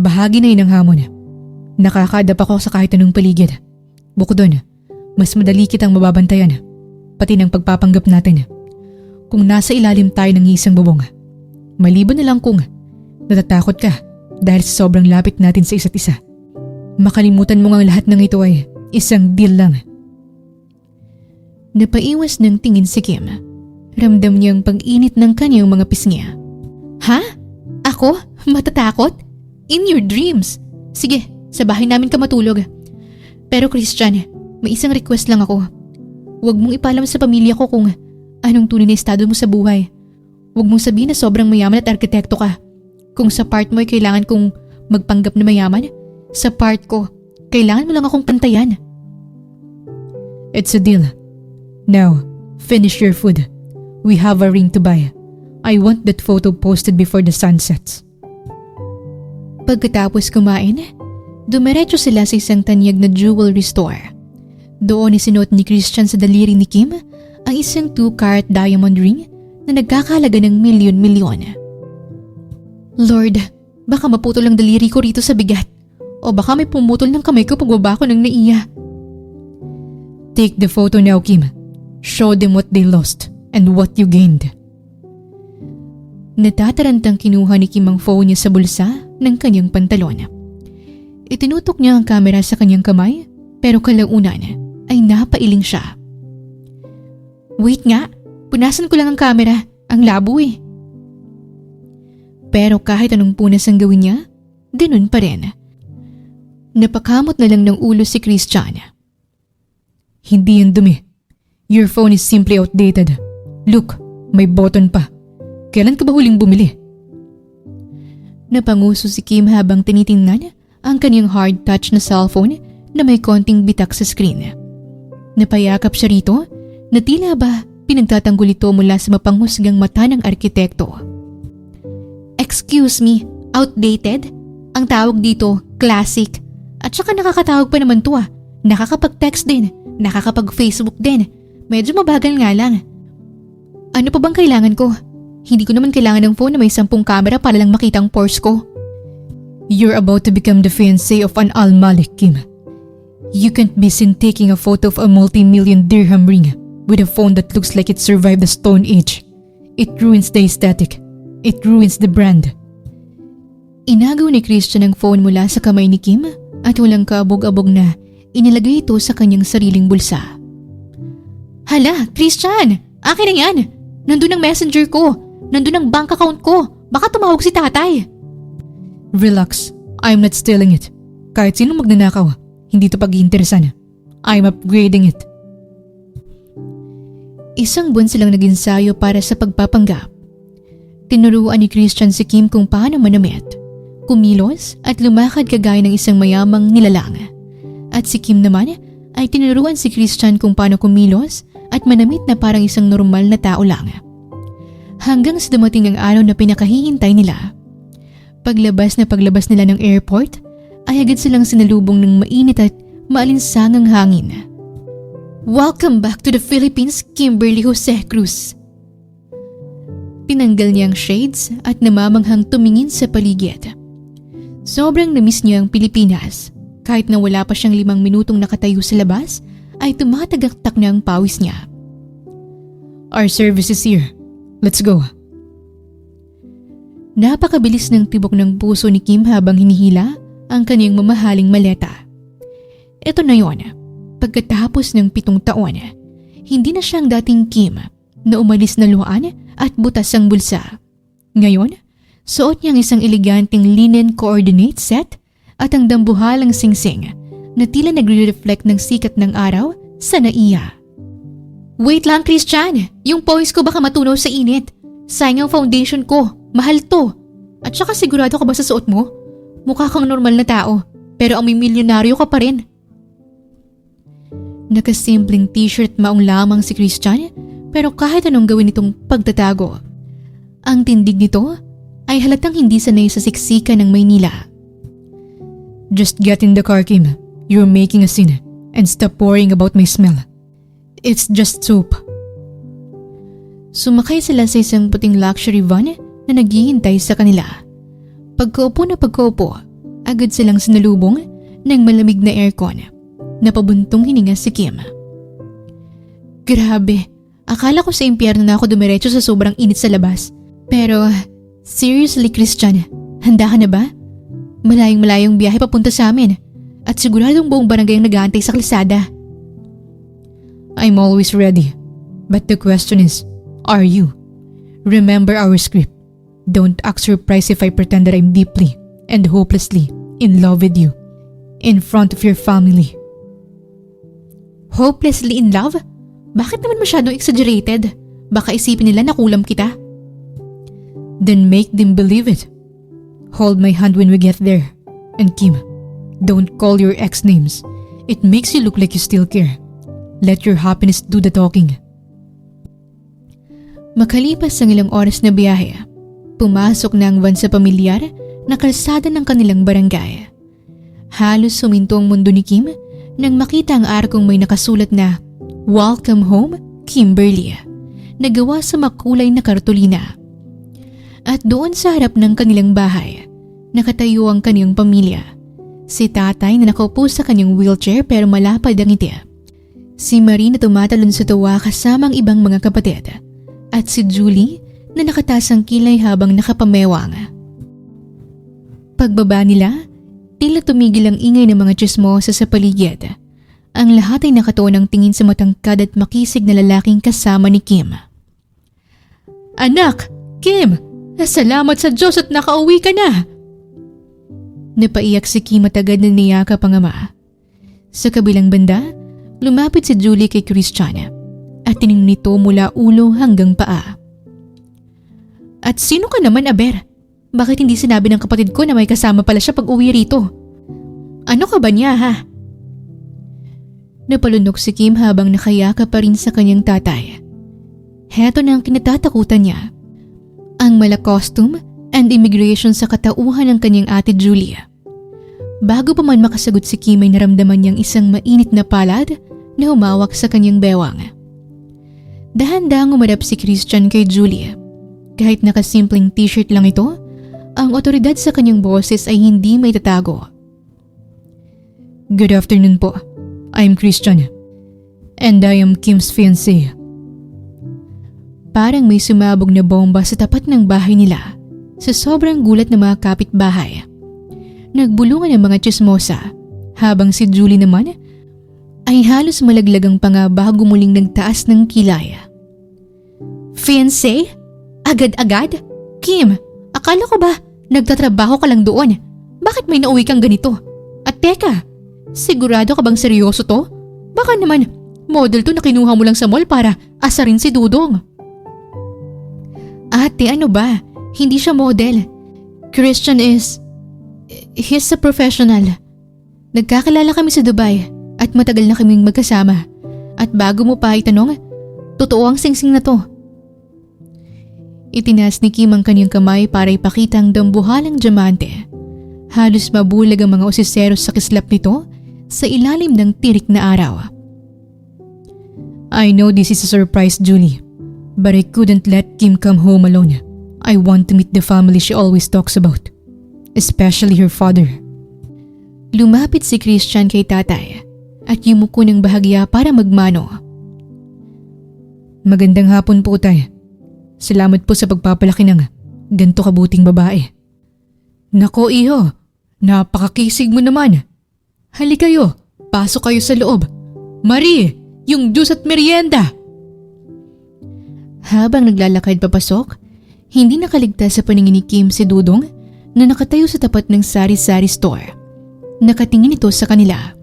bahagi na yun ang hamon. Nakakadap ako sa kahit anong paligid. Bukod doon, mas madali kitang mababantayan, pati ng pagpapanggap natin. Kung nasa ilalim tayo ng isang bubong, maliban na lang kung natatakot ka dahil sa sobrang lapit natin sa isa't isa. Makalimutan mo nga lahat ng ito ay isang deal lang. Napaiwas ng tingin si Kim. Ramdam niyang pag-init ng kanyang mga pisngi. Ha? Ako? Matatakot? In your dreams? Sige, sa bahay namin ka matulog. Pero Christian, may isang request lang ako. Huwag mong ipalam sa pamilya ko kung anong tunay na estado mo sa buhay. Huwag mong sabihin na sobrang mayaman at arkitekto ka. Kung sa part mo ay kailangan kong magpanggap na mayaman, sa part ko, kailangan mo lang akong pantayan. It's a deal. Now, finish your food. We have a ring to buy. I want that photo posted before the sun sets. Pagkatapos kumain, dumiretso sila sa isang tanyag na jewelry store. Doon isinuot ni Christian sa daliri ni Kim ang isang 2-carat diamond ring na nagkakahalaga ng milyon-milyon. Lord, baka maputol ang daliri ko rito sa bigat o baka may pumutol ng kamay ko pagbaba ko ng naiya. Take the photo now, Kim. Show them what they lost and what you gained. Natatarantang kinuha ni Kim ang phone niya sa bulsa ng kanyang pantalon. Itinutok niya ang kamera sa kanyang kamay pero kalaunan ay napailing siya. Wait nga, punasan ko lang ang kamera. Ang labo eh. Pero kahit anong punas ang gawin niya, ganun pa rin. Napakamot na lang ng ulo si Christian. Hindi yan dumi. Your phone is simply outdated. Look, may button pa. Kailan ka ba huling bumili? Napanguso si Kim habang tinitingnan ang kanyang hard touch na cellphone na may konting bitak sa screen. Napayakap siya rito na tila ba pinagtatanggol ito mula sa mapanghusgang mata ng arkitekto. Excuse me, outdated? Ang tawag dito, classic. At saka nakakatawag pa naman to ah. Nakakapag-text din, nakakapag-Facebook din. Medyo mabagal nga lang. Ano pa bang kailangan ko? Hindi ko naman kailangan ng phone na may 10 camera para lang makita ang pores ko. You're about to become the fiancé of an Al-Malik, Kim. You can't be seen taking a photo of a multi-million dirham ring with a phone that looks like it survived the Stone Age. It ruins the aesthetic. It ruins the brand. Inagaw ni Christian ang phone mula sa kamay ni Kim at walang kaabog-abog na inilagay ito sa kanyang sariling bulsa. Hala, Christian! Akin na yan! Nandun ang messenger ko! Nandun ang bank account ko! Baka tumawag si tatay! Relax. I'm not stealing it. Kahit sino magnanakaw, hindi to pag-iinteresan. I'm upgrading it. Isang buwan silang nag-ensayo para sa pagpapanggap. Tinuruan ni Christian si Kim kung paano manamit, kumilos at lumakad kagaya ng isang mayamang nilalang. At si Kim naman ay tinuruan si Christian kung paano kumilos at manamit na parang isang normal na tao lang. Hanggang sa dumating ang araw na pinakahihintay nila. Paglabas nila ng airport, ay agad silang sinalubong ng mainit at maalinsangang hangin. Welcome back to the Philippines, Kimberly Jose Cruz. Tinanggal niya ang shades at namamanghang tumingin sa paligid. Sobrang namiss niya ang Pilipinas. Kahit na wala pa siyang 5 minutong nakatayo sa labas, ay tumatagaktak na ang pawis niya. Our service is here. Let's go. Napakabilis ng tibok ng puso ni Kim habang hinihila ang kanyang mamahaling maleta. Ito na yon. Pagkatapos ng 7 taon, hindi na siyang dating Kim na umalis na luhaan at butas ang bulsa. Ngayon, suot niya ang isang eleganteng linen coordinate set at ang dambuhalang singsing na tila nagre-reflect ng sikat ng araw sa naiya. Wait lang, Christian! Yung pawis ko baka matunaw sa init. Sayang ang foundation ko. Mahal to. At saka sigurado ka ba sa suot mo? Mukha kang normal na tao, pero ang may milyonaryo ka pa rin. Nakasimpleng t-shirt maong lamang si Christian, pero kahit anong gawin itong pagtatago. Ang tindig nito ay halatang hindi sanay sa siksikan ng Maynila. Just get in the car, Kim. You're making a scene. And stop worrying about my smell. It's just soap. Sumakay sila sa isang puting luxury van na naghihintay sa kanila. Pagkaupo, agad silang sinalubong ng malamig na aircon. Napabuntong hininga si Kim. Grabe, akala ko sa impyerno na ako dumiretso sa sobrang init sa labas. Pero, seriously Christian, handa ka na ba? Malayong biyahe papunta sa amin at siguradong buong barangay ang nag-aantay sa kalsada. I'm always ready. But the question is, are you? Remember our script. Don't act surprised if I pretend that I'm deeply and hopelessly in love with you. In front of your family. Hopelessly in love? Bakit naman masyadong exaggerated? Baka isipin nila na kulam kita. Then make them believe it. Hold my hand when we get there. And Kim, don't call your ex names. It makes you look like you still care. Let your happiness do the talking. Makalipas ang ilang oras na biyahe, pumasok na ang van sa pamilyar na kalsada ng kanilang barangay. Halos suminto ang mundo ni Kim nang makita ang arkong may nakasulat na Welcome Home, Kimberly, na gawa sa makulay na kartolina. At doon sa harap ng kanilang bahay, nakatayo ang kanyang pamilya. Si tatay na nakaupo sa kanyang wheelchair pero malapad ang ngiti. Si Marie na tumatalon sa tuwa kasama ang ibang mga kapatid at si Julie na nakataas ang kilay habang nakapamewang. Pagbaba nila, tila tumigil ang ingay ng mga tsismosa sa paligid. Ang lahat ay nakatuon ng tingin sa matangkad at makisig na lalaking kasama ni Kim. Anak! Kim! Salamat sa Diyos at nakauwi ka na! Napaiyak si Kim at agad na niyakap ang ama. Sa kabilang banda, lumapit si Julie kay Christian at tiningnan nito mula ulo hanggang paa. At sino ka naman, Aber? Bakit hindi sinabi ng kapatid ko na may kasama pala siya pag uwi rito? Ano ka ba niya, ha? Napalunok si Kim habang nakayakap pa rin sa kanyang tatay. Heto na ang kinatatakutan niya. Ang mala costume and immigration sa katauhan ng kanyang ate Julia. Bago pa man makasagot si Kim ay naramdaman niyang isang mainit na palad na humawak sa kanyang bewang. Dahan-dahang umarap si Christian kay Julia. Kahit nakasimpleng t-shirt lang ito, ang otoridad sa kanyang boses ay hindi may tatago. Good afternoon po. I'm Christian. And I am Kim's fiancé. Parang may sumabog na bomba sa tapat ng bahay nila sa sobrang gulat ng mga kapitbahay. Nagbulungan ang mga tsismosa habang si Julie naman ay halos malaglag ang panga bago muling nagtaas ng kilay. Fiancé? Agad-agad? Kim, akala ko ba nagtatrabaho ka lang doon? Bakit may nauwi kang ganito? At teka, sigurado ka bang seryoso to? Baka naman model to na kinuha mo lang sa mall para asarin si Dudong. Ate, ano ba? Hindi siya model. Christian he's a professional. Nagkakilala kami sa Dubai at matagal na kaming magkasama. At bago mo pa itanong, totoo ang singsing na to. Itinaas ni Kim ang kanyang kamay para ipakita ang dambuhalang diamante. Halos mabulag ang mga osiseros sa kislap nito sa ilalim ng tirik na araw. I know this is a surprise, Julie. But I couldn't let Kim come home alone. I want to meet the family she always talks about. Especially her father. Lumapit si Christian kay tatay at yumuko ng bahagya para magmano. Magandang hapon po, tay. Salamat po sa pagpapalaki ng ganito kabuting babae. Nako, iho. Napakakisig mo naman. Halika kayo. Pasok kayo sa loob. Marie, yung juice at merienda. Habang naglalakad papasok, hindi nakaligtas sa paningin ni Kim si Dudong na nakatayo sa tapat ng sari-sari store. Nakatingin ito sa kanila.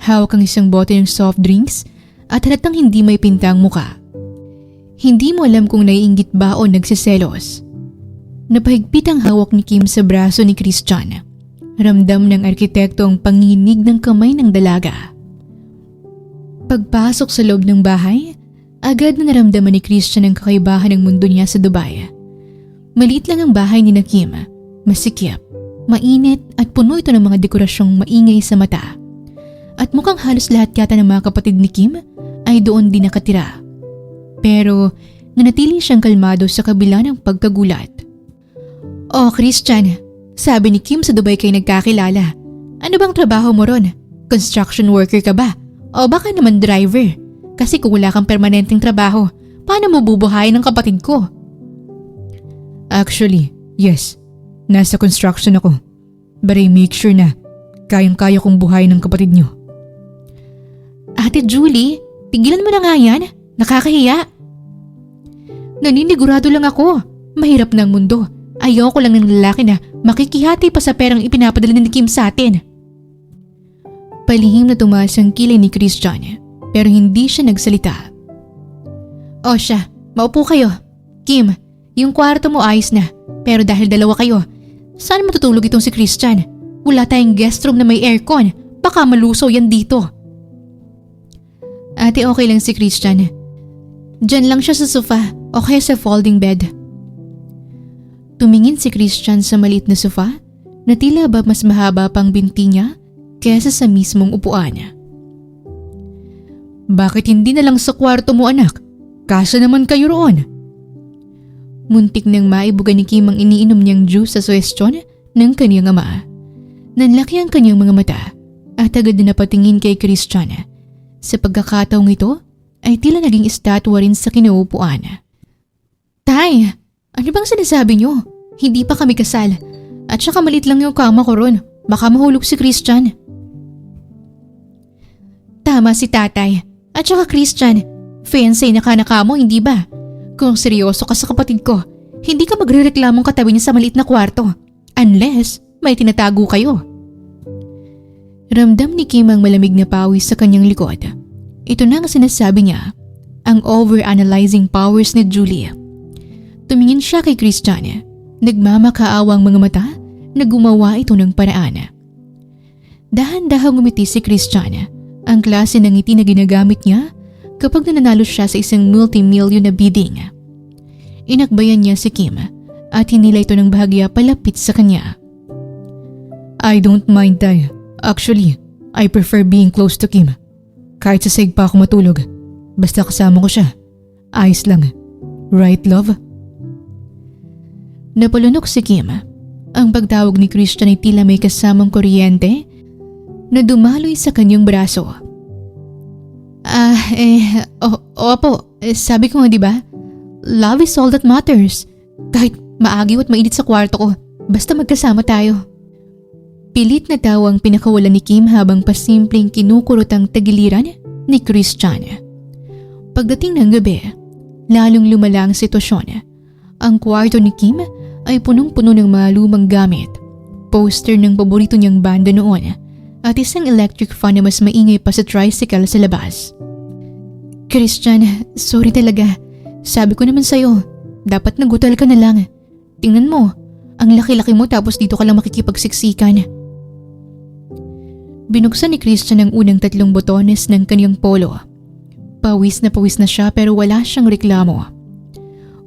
Hawak ang isang bote ng soft drinks at halatang hindi may pintang muka. Hindi mo alam kung naiinggit ba o nagsiselos. Napahigpit ang hawak ni Kim sa braso ni Christian. Ramdam ng arkitekto ang panginginig ng kamay ng dalaga. Pagpasok sa loob ng bahay, agad na naramdaman ni Christian ang kakaibahan ng mundo niya sa Dubai. Maliit lang ang bahay ni Kim, masikip, mainit at puno ito ng mga dekorasyong maingay sa mata. At mukhang halos lahat yata ng mga kapatid ni Kim ay doon din nakatira. Pero nanatili siyang kalmado sa kabila ng pagkagulat. Oh, Christian, sabi ni Kim sa Dubai kayo nagkakilala. Ano bang trabaho mo ron? Construction worker ka ba? O baka naman driver? Kasi kung wala kang permanenteng trabaho, paano mo bubuhayin ng kapatid ko? Actually, yes. Nasa construction ako. But I make sure na kayang-kaya kong buhayin ng kapatid niyo. Ate Julie, tigilan mo na nga yan. Nakakahiya. Naninigurado lang ako. Mahirap na ang mundo. Ayoko lang ng lalaki na makikihati pa sa perang ipinapadala ni Kim sa atin. Palihim na tumaas ang kilay ni Christian pero hindi siya nagsalita. O siya, maupo kayo. Kim, yung kwarto mo ayos na pero dahil dalawa kayo, saan matutulog itong si Christian? Wala tayong guest room na may aircon. Baka malusaw yan dito. Ate, okay lang si Christian. Diyan lang siya sa sofa o kaya sa folding bed. Tumingin si Christian sa maliit na sofa na tila ba mas mahaba pang binti niya kesa sa mismong upuan niya. Bakit hindi na lang sa kwarto mo, anak? Kasya naman kayo roon. Muntik nang maibuga ni Kim ang iniinom niyang juice sa suwestyon ng kaniyang ama. Nanlaki ang kanyang mga mata at agad na napatingin kay Christian. Sa pagkakataong ito, ay tila naging estatwa rin sa kinaupuan. Tay, ano bang sinasabi niyo? Hindi pa kami kasal. At saka malit lang yung kama ko ron. Baka mahulog si Christian. Tama si tatay. At saka Christian, fiancé na ka mo, hindi ba? Kung seryoso ka sa kapatid ko, hindi ka magre-reklamong katabi niya sa maliit na kwarto. Unless may tinatago kayo. Ramdam ni Kim ang malamig na pawis sa kanyang likod. Ito na ang sinasabi niya, ang over-analyzing powers ni Julie. Tumingin siya kay Christian. Nagmamakaawang mga mata na gumawa ito ng paraan. Dahan-dahang ngumiti si Christian, ang klase ng ngiti na ginagamit niya kapag nananalo siya sa isang multi-million na bidding. Inakbayan niya si Kim at hinila ito ng bahagya palapit sa kanya. I don't mind, Tay. Actually, I prefer being close to Kim. Kahit sa sahig pa ako matulog, basta kasama ko siya. Ayos lang. Right, love? Napalunok si Kim. Ang pagtawag ni Christian ay tila may kasamang kuryente na dumaloy sa kanyang braso. Opo, sabi ko nga diba? Love is all that matters. Kahit maagiw at mainit sa kwarto ko, basta magkasama tayo. Pilit na tawa ang pinakawalan ni Kim habang pasimpleng kinukurot ang tagiliran ni Christian. Pagdating ng gabi, lalong lumala ang sitwasyon. Ang kwarto ni Kim ay punong-puno ng mga lumang gamit, poster ng paborito niyang banda noon at isang electric fan na mas maingay pa sa tricycle sa labas. Christian, sorry talaga. Sabi ko naman sa'yo, dapat nagutal ka na lang. Tingnan mo, ang laki-laki mo tapos dito ka lang makikipagsiksikan. Binuksan ni Christian ang unang 3 botones ng kanyang polo. Pawis na siya pero wala siyang reklamo.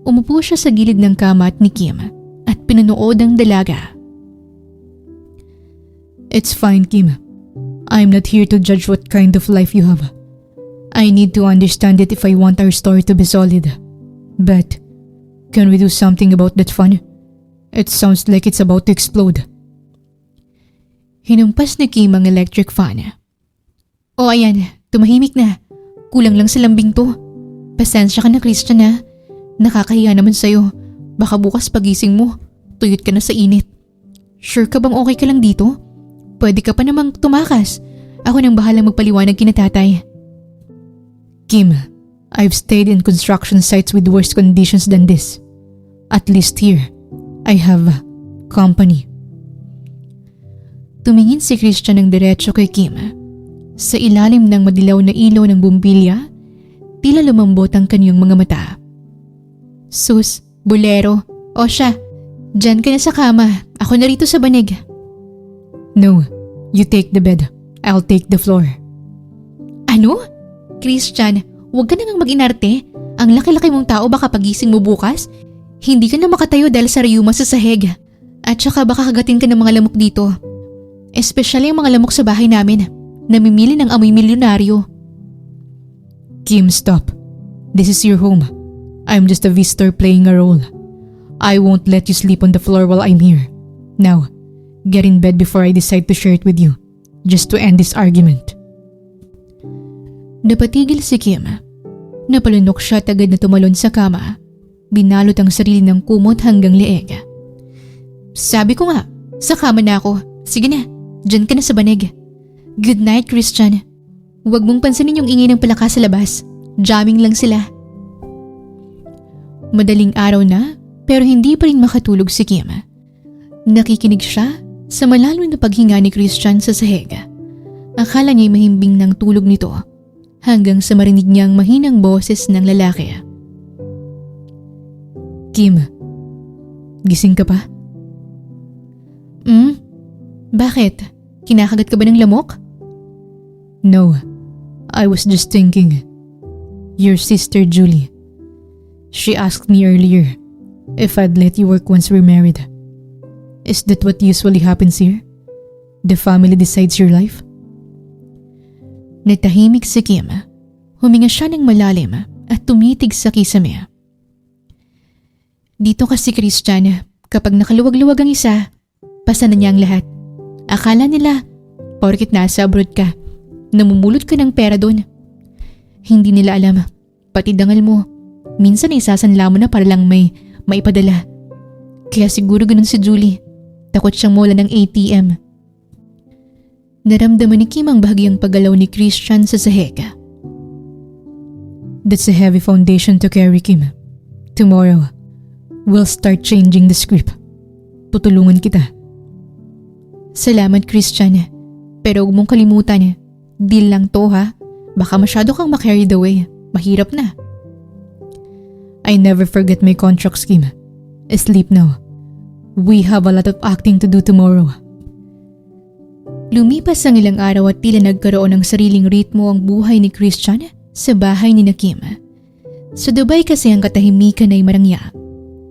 Umupo siya sa gilid ng kama ni Kim at pinanood ang dalaga. It's fine, Kim. I'm not here to judge what kind of life you have. I need to understand it if I want our story to be solid. But, can we do something about that fun? It sounds like it's about to explode. Hinumpas ni Kim ang electric fan. O ayan, tumahimik na. Kulang lang sa lambing to. Pasensya ka na, Christian ha. Nakakahiya naman sa'yo. Baka bukas pagising mo, tuyot ka na sa init. Sure ka bang okay ka lang dito? Pwede ka pa namang tumakas. Ako nang bahalang magpaliwanag kina tatay. Kim, I've stayed in construction sites with worse conditions than this. At least here, I have company. Tumingin si Christian ng diretso kay Kim. Sa ilalim ng madilaw na ilaw ng bumbilya, tila lumambot ang kanyang mga mata. Sus, bulero. O siya, dyan ka na sa kama. Ako na rito sa banig. No, you take the bed. I'll take the floor. Ano? Christian, huwag ka namang mag-inarte. Ang laki-laki mong tao baka pagising mo bukas. Hindi ka na makatayo dahil sa rayuma sa sahig. At saka baka kagatin ka ng mga lamok dito. Espesyally ang mga lamok sa bahay namin. Namimili ng amoy milyonaryo. Kim, stop. This is your home. I'm just a visitor playing a role. I won't let you sleep on the floor while I'm here. Now, get in bed before I decide to share it with you. Just to end this argument. Napatigil si Kim. Napalunok siya at agad na tumalon sa kama. Binalot ang sarili ng kumot hanggang leeg. Sabi ko nga, sa kama na ako. Sige na, dyan ka na sa banig. Good night, Christian. Huwag mong pansinin yung ingay ng palaka sa labas. Jamming lang sila. Madaling araw na, pero hindi pa rin makatulog si Kim. Nakikinig siya sa malalim na paghinga ni Christian sa sahig. Akala niya'y mahimbing ng tulog nito hanggang sa marinig niyang mahinang boses ng lalaki. Kim, gising ka pa? Bakit? Kinakagat ka ba ng lamok? No, I was just thinking. Your sister Julie. She asked me earlier if I'd let you work once we're married. Is that what usually happens here? The family decides your life? Natahimik si Kim. Huminga siya ng malalim at tumitig sa kisame. Dito kasi Christian, kapag nakaluwag-luwag ang isa, pasa na niya ang lahat. Akala nila, porkit nasa abroad ka, namumulot ka ng pera doon, Hindi nila alam, pati dangal mo. Minsan ay sasanla mo na para lang may maipadala. Kaya siguro ganun si Julie. Takot siyang mawala ng ATM. Naramdaman ni Kim ang bahagyang paggalaw ni Christian sa sahig. That's a heavy foundation to carry, Kim. Tomorrow, we'll start changing the script. Tutulungan kita. Salamat, Christian. Pero huwag mong kalimutan, deal lang to ha. Baka masyado kang ma-carried away. Mahirap na. I never forget my contracts, Kim. Sleep now. We have a lot of acting to do tomorrow. Lumipas ang ilang araw at tila nagkaroon ng sariling ritmo ang buhay ni Christian sa bahay ni Kim. Sa Dubai kasi ang katahimikan ay marangya.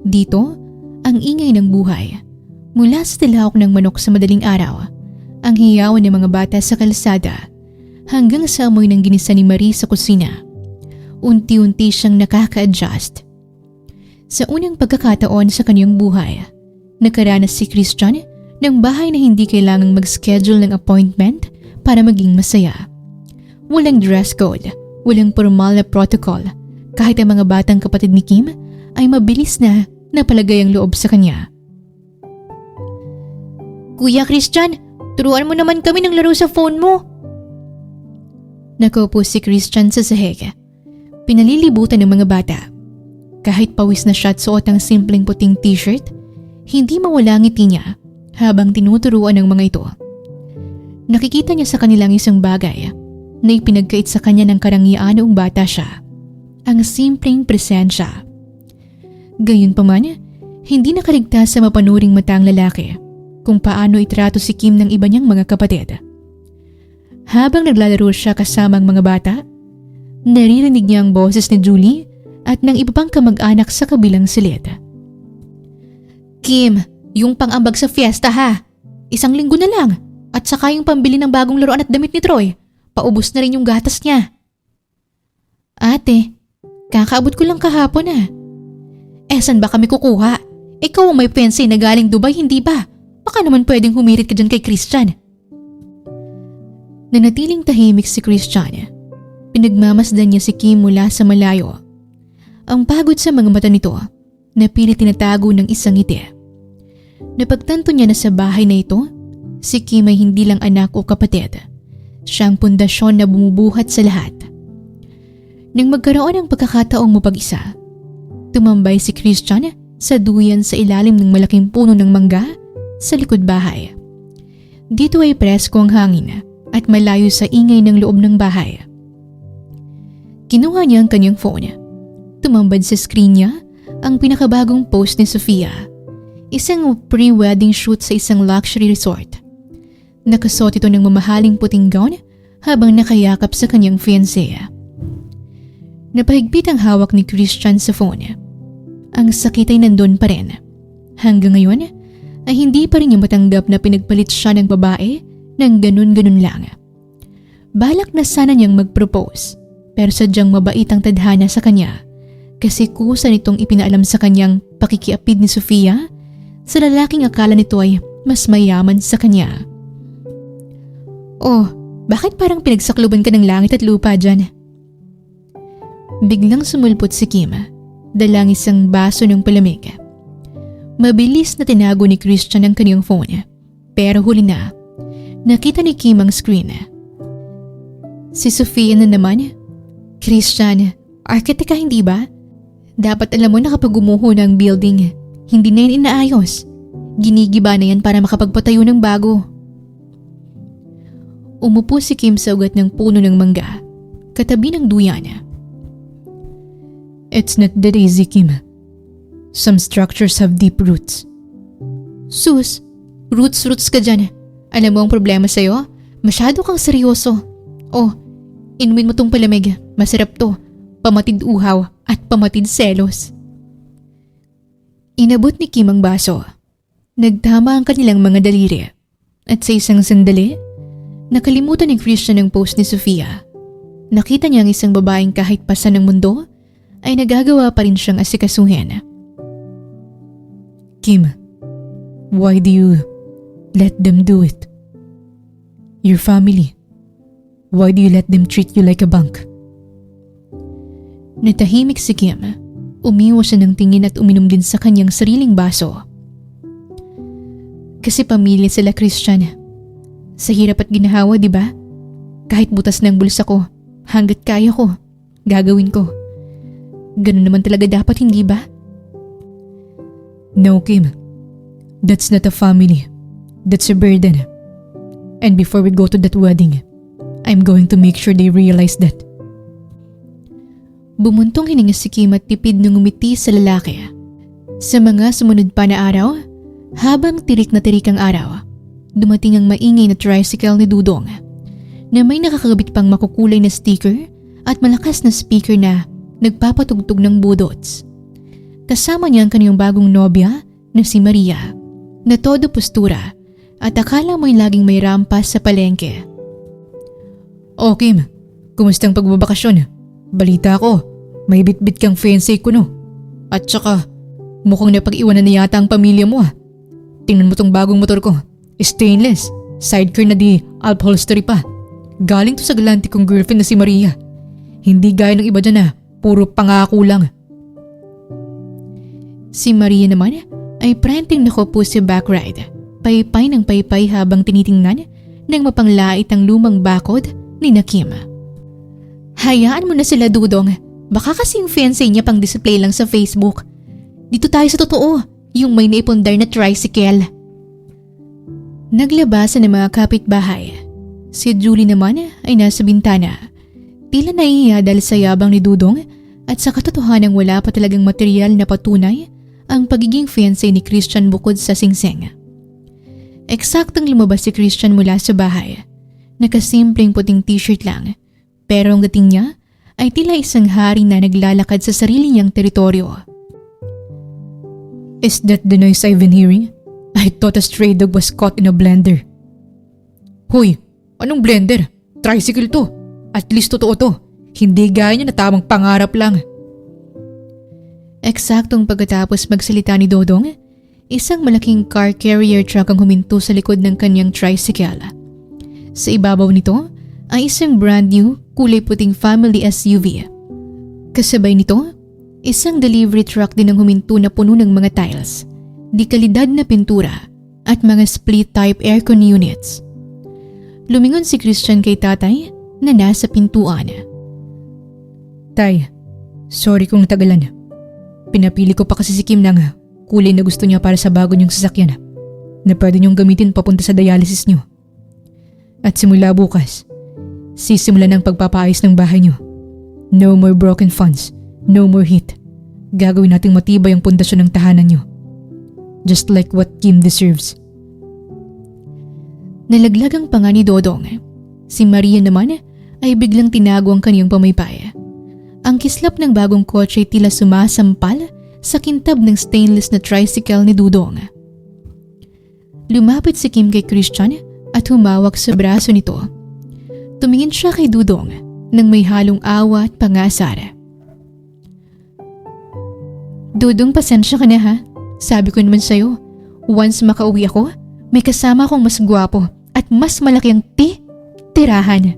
Dito, ang ingay ng buhay. Mula sa tilahok ng manok sa madaling araw, ang hiyawan ng mga bata sa kalsada, hanggang sa amoy ng ginisa ni Marie sa kusina. Unti-unti siyang nakaka-adjust. Sa unang pagkakataon sa kanyang buhay, nakaranas si Christian ng bahay na hindi kailangang mag-schedule ng appointment para maging masaya. Walang dress code, walang formal na protocol, kahit ang mga batang kapatid ni Kim ay mabilis na napalagay ang loob sa kanya. Kuya Christian, turuan mo naman kami ng laro sa phone mo. Nakaupo si Christian sa sahig. Pinalilibutan ng mga bata. Kahit pawis na siya at suot ang simpleng puting t-shirt, hindi mawala ang ngiti niya habang tinuturuan ng mga ito. Nakikita niya sa kanilang isang bagay na ipinagkait sa kanya ng karangyaan noong bata siya. Ang simpleng presensya. Gayunpaman, hindi nakaligtas sa mapanuring matang lalaki kung paano itrato si Kim ng iba niyang mga kapatid. Habang naglalaro siya kasama ang mga bata, naririnig niya ang boses ni Julie at ng iba pang kamag-anak sa kabilang silid. Kim, yung pang-ambag sa fiesta ha. 1 linggo na lang. At saka yung pambili ng bagong laruan at damit ni Troy. Paubos na rin yung gatas niya. Ate, kakaabot ko lang kahapon ah. Saan ba kami kukuha? Ikaw ang may pensay na galing Dubai, hindi ba? Baka naman pwedeng humirit ka dyan kay Christian. Nanatiling tahimik si Christian. Pinagmamasdan niya si Kim mula sa malayo. Ang pagod sa mga mata nito na pilit tinatago ng isang ngiti. Napagtanto niya na sa bahay na ito, si Kim ay hindi lang anak o kapatid. Siyang pundasyon na bumubuhat sa lahat. Nang magkaroon ng pagkakataong mapag-isa, tumambay si Christian sa duyan sa ilalim ng malaking puno ng mangga sa likod bahay. Dito ay presko ang hangin at malayo sa ingay ng loob ng bahay. Kinuha niya ang kanyang phone. Tumambad sa screen niya ang pinakabagong post ni Sofia. Isang pre-wedding shoot sa isang luxury resort. Nakasuot ito ng mamahaling puting gown habang nakayakap sa kanyang fiancé. Napahigpit ang hawak ni Christian sa phone. Ang sakit ay nandun pa rin. Hanggang ngayon ay hindi pa rin niya matanggap na pinagpalit siya ng babae ng ganun-ganun lang. Balak na sana niyang mag-propose pero sadyang mabait ang tadhana sa kanya kasi kusa nitong ipinaalam sa kanyang pakikiapid ni Sofia sa lalaking akala nito ay mas mayaman sa kanya. Oh, bakit parang pinagsakluban ka ng langit at lupa dyan? Biglang sumulpot si Kim, dalang isang baso ng palamig. Mabilis na tinago ni Christian ang kanyang phone, pero huli na, nakita ni Kim ang screen. Si Sofia na naman. Christian, architect ka hindi ba? Dapat alam mo na kapag gumuho na ang building, hindi na yan inaayos. Ginigiba na yan para makapagpatayo ng bago. Umupo si Kim sa ugat ng puno ng mangga, katabi ng duyan. It's not that easy, Kim. Some structures have deep roots. Sus, roots ka dyan. Alam mo ang problema sa'yo? Masyado kang seryoso. Oh, inumin mo tong palamig. Masarap to. Pamatid uhaw at pamatid selos. Inabot ni Kim ang baso. Nagtama ang kanilang mga daliri. At sa isang sandali, nakalimutan ni Christian ang post ni Sofia. Nakita niya ang isang babaeng kahit pasan ng mundo ay nagagawa pa rin siyang asikasuhin. Kim, why do you let them do it? Your family, why do you let them treat you like a bunk? Natahimik si Kim. Umiwas siya ng tingin at uminom din sa kanyang sariling baso. Kasi pamilya sila, Christian. Sa hirap at ginahawa, di ba? Kahit butas ng bulsa ko, hanggat kaya ko, gagawin ko. Ganun naman talaga dapat, hindi ba? No, Kim. That's not a family. That's a burden. And before we go to that wedding, I'm going to make sure they realize that. Bumuntong hininga si Kim at tipid nang umiti sa lalaki. Sa mga sumunod pa na araw, habang tirik na tirik ang araw, dumating ang maingay na tricycle ni Dudong na may nakakabit pang makukulay na sticker at malakas na speaker na nagpapatugtog ng budots. Kasama niya ang kanyang bagong nobya na si Maria, na todo postura at akala mo'y laging may rampas sa palengke. Oh, Kim. Kumusta ang pagbabakasyon? Balita ko, may bitbit kang fiancé ko, no? At saka, mukhang napag-iwanan na yata ang pamilya mo, ah. Tingnan mo tong bagong motor ko. Stainless. Sidecar na di upholstery pa. Galing to sa galante kong girlfriend na si Maria. Hindi gaya ng iba dyan na puro pangako lang. Si Maria naman ay prenting nakaupo sa back ride. Paypay ng paypay habang tinitingnan ng mapanglait ang lumang bakod ni Kim. Hayaan mo na sila, Dudong. Baka kasi yung fiancé niya pang display lang sa Facebook. Dito tayo sa totoo, yung may naipundar na tricycle. Naglabasan ng mga kapitbahay. Si Julie naman ay nasa bintana. Tila nahihiya dahil sa yabang ni Dudong at sa katotohanang wala pa talagang material na patunay ang pagiging fiancé ni Christian bukod sa singsing. Eksaktong lumabas si Christian mula sa bahay. Nakasimpleng puting t-shirt lang. Pero ang dating niya ay tila isang hari na naglalakad sa sarili niyang teritoryo. Is that the noise I've been hearing? I thought a stray dog was caught in a blender. Hoy, anong blender? Tricycle to. At least totoo to. Hindi gaya niya na tamang pangarap lang. Eksaktong pagkatapos magsalita ni Dodong, isang malaking car carrier truck ang huminto sa likod ng kanyang tricycle. Sa ibabaw nito ay isang brand new kulay puting family SUV. Kasabay nito, isang delivery truck din ang huminto na puno ng mga tiles, dekalidad na pintura at mga split-type aircon units. Lumingon si Christian kay tatay na nasa pintuan. Tay, sorry kung natagalan. Pinapili ko pa kasi si Kim ng kulay na gusto niya para sa bago niyong sasakyan na pwede niyong gamitin papunta sa dialysis niyo. At simula bukas, sisimula ng pagpapaayos ng bahay niyo. No more broken funds, no more heat. Gagawin nating matibay ang pundasyon ng tahanan niyo. Just like what Kim deserves. Nalaglag ang panga ni Dodong. Si Maria naman ay biglang tinago ang kaniyang pamaypay. Ang kislap ng bagong kotse tila sumasampal sa kintab ng stainless na tricycle ni Dudong. Lumapit si Kim kay Christian at humawak sa braso nito. Tumingin siya kay Dudong nang may halong awa at pangasar. Dudong, pasensya ka na ha. Sabi ko naman sa'yo, once makauwi ako, may kasama akong mas gwapo at mas malaki ang tirahan.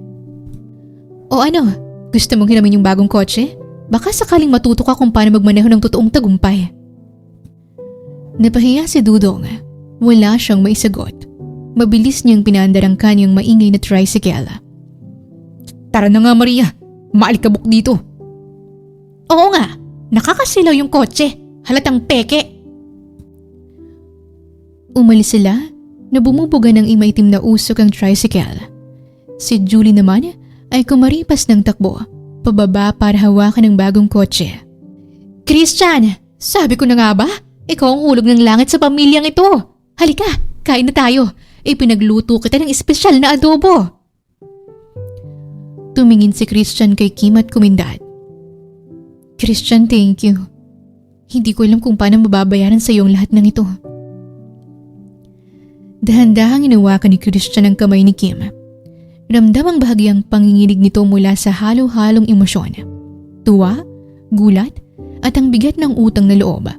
O ano, gusto mong hiramin yung bagong kotse? Baka sakaling matuto ka kung paano magmaneho ng totoong tagumpay. Napahiya si Dudong. Wala siyang maisagot. Mabilis niyang pinandar ang kanyang maingay na tricycle. Tara na nga, Maria. Maalikabok dito. Oo nga, nakakasilaw yung kotse. Halatang peke. Umalis sila na bumubuga ng imaitim na usok ang tricycle. Si Julie naman ay kumaripas ng takbo, pababa para hawakan ng bagong kotse. Christian, sabi ko na nga ba? Ikaw ang hulog ng langit sa pamilyang ito. Halika, kain na tayo. Ipinagluto kita ng espesyal na adobo. Tumingin si Christian kay Kim at kumindat. Christian, thank you. Hindi ko alam kung paano mababayaran sa iyong lahat ng ito. Dahan-dahang inawakan ni Christian ang kamay ni Kim. Ramdam ang bahagyang panginginig nito mula sa halo-halong emosyon. Tuwa, gulat, at ang bigat ng utang na loob.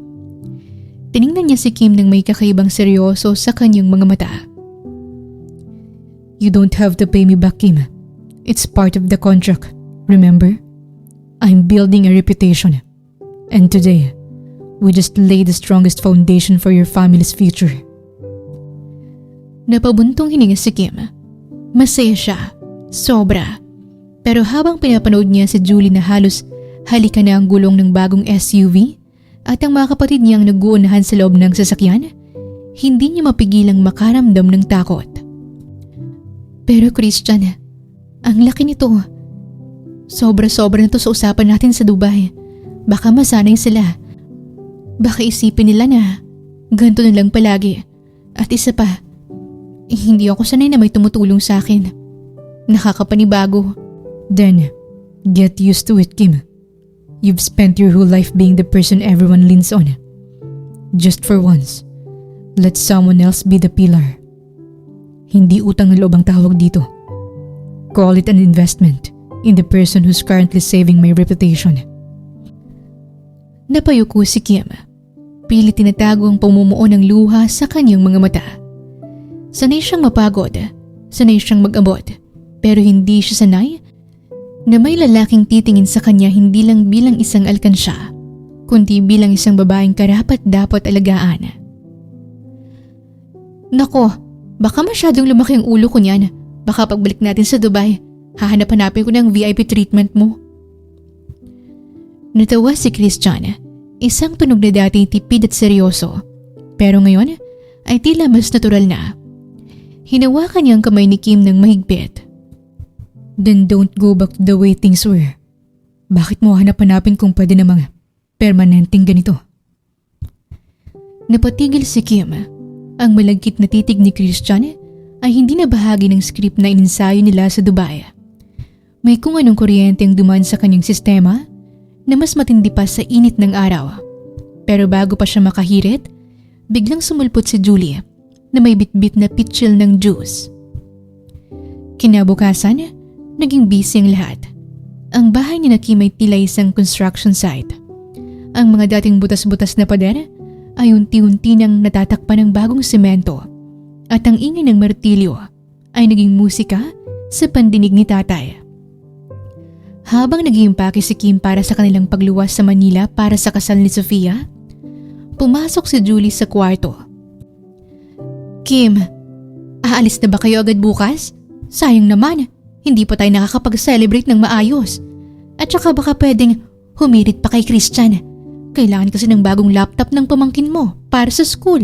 Tiningnan niya si Kim nang may kakaibang seryoso sa kanyang mga mata. You don't have to pay me back, Kim. It's part of the contract, remember? I'm building a reputation. And today, we just laid the strongest foundation for your family's future. Napabuntong hininga si Kim. Masaya siya. Sobra. Pero habang pinapanood niya si Julie na halos halika na ang gulong ng bagong SUV at ang mga kapatid niyang nag-uunahan sa loob ng sasakyan, hindi niya mapigilang makaramdam ng takot. Pero Christian, ang laki nito. Sobra-sobra na to sa usapan natin sa Dubai. Baka masanay sila. Baka isipin nila na ganito na lang palagi. At isa pa, hindi ako sanay na may tumutulong sa akin. Nakakapanibago. Then, get used to it, Kim. You've spent your whole life being the person everyone leans on. Just for once, let someone else be the pillar. Hindi utang na loob ang tawag dito. Call it an investment in the person who's currently saving my reputation. Napayuko si Kim. Pilit tinatago ang pamumuo ng luha sa kanyang mga mata. Sanay siyang mapagod. Sanay siyang mag-abot. Pero hindi siya sanay na may lalaking titingin sa kanya hindi lang bilang isang alkansya, kundi bilang isang babaeng karapat-dapat alagaan. Nako, baka masyadong lumaki ang ulo ko niyan. Baka pagbalik natin sa Dubai, hahanap-hanapin ko ng VIP treatment mo. Natawa si Christian, isang tunog na dati tipid at seryoso. Pero ngayon ay tila mas natural na. Hinawakan niya ang kamay ni Kim ng mahigpit. Then don't go back to the way things were. Bakit mo hanap-hanapin kung pwede namang permanenteng ganito? Napatigil si Kim. Ang malagkit na titig ni Christian ay hindi na bahagi ng script na ininsayo nila sa Dubai. May kung anong kuryente ang dumaan sa kanyang sistema na mas matindi pa sa init ng araw. Pero bago pa siya makahirit, biglang sumulpot si Julie na may bitbit na pitchil ng juice. Kinabukasan, naging busy ang lahat. Ang bahay ni Kim ay tila isang construction site. Ang mga dating butas-butas na pader ay unti-unti nang natatakpan ng bagong semento at ang ingay ng martilyo ay naging musika sa pandinig ni tatay. Habang nag-iimpake si Kim para sa kanilang pagluwas sa Manila para sa kasal ni Sofia, pumasok si Julie sa kwarto. Kim, aalis na ba kayo agad bukas? Sayang naman. Hindi pa tayo nakakapag-celebrate ng maayos. At saka baka pwedeng humirit pa kay Christian. Kailangan kasi ng bagong laptop ng pamangkin mo para sa school.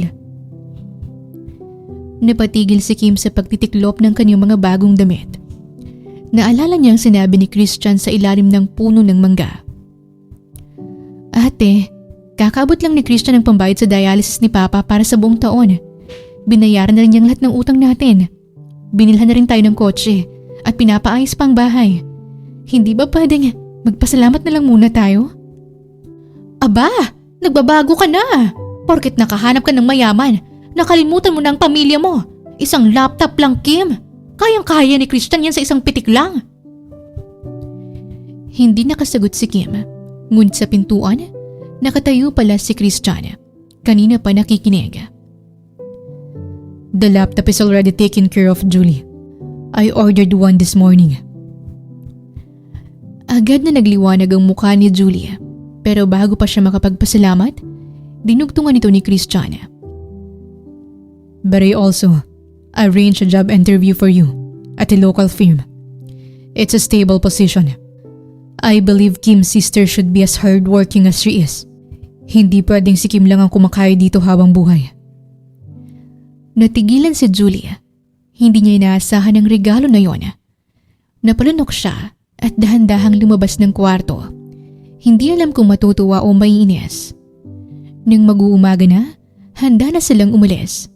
Napatigil si Kim sa pagtitiklop ng kanyang mga bagong damit. Naalala niya ang sinabi ni Christian sa ilalim ng puno ng mangga. Ate, kakaabot lang ni Christian ang pambayad sa dialysis ni Papa para sa buong taon. Binayaran na rin niyang lahat ng utang natin. Binilhan na rin tayo ng kotse. At pinapaayos pang bahay. Hindi ba pwedeng magpasalamat na lang muna tayo? Aba, nagbabago ka na. Porket nakahanap ka ng mayaman, nakalimutan mo na ang pamilya mo. Isang laptop lang, Kim. Kayang-kaya ni Christian yan sa isang pitik lang. Hindi nakasagot si Kim. Ngunit sa pintuan, nakatayo pala si Christian. Kanina pa nakikinig. The laptop is already taken care of, Julie. I ordered one this morning. Agad na nagliwanag ang mukha ni Julie. Pero bago pa siya makapagpasalamat, dinugtungan ito ni Christian. But I also arranged a job interview for you at a local firm. It's a stable position. I believe Kim's sister should be as hardworking as she is. Hindi pwedeng si Kim lang ang kumakaya dito habang buhay. Natigilan si Julie. Hindi niya inaasahan ang regalo na yon. Napalunok siya at dahan-dahang lumabas ng kwarto. Hindi alam kung matutuwa o maiinis. Nang mag-uumaga na, handa na silang umalis.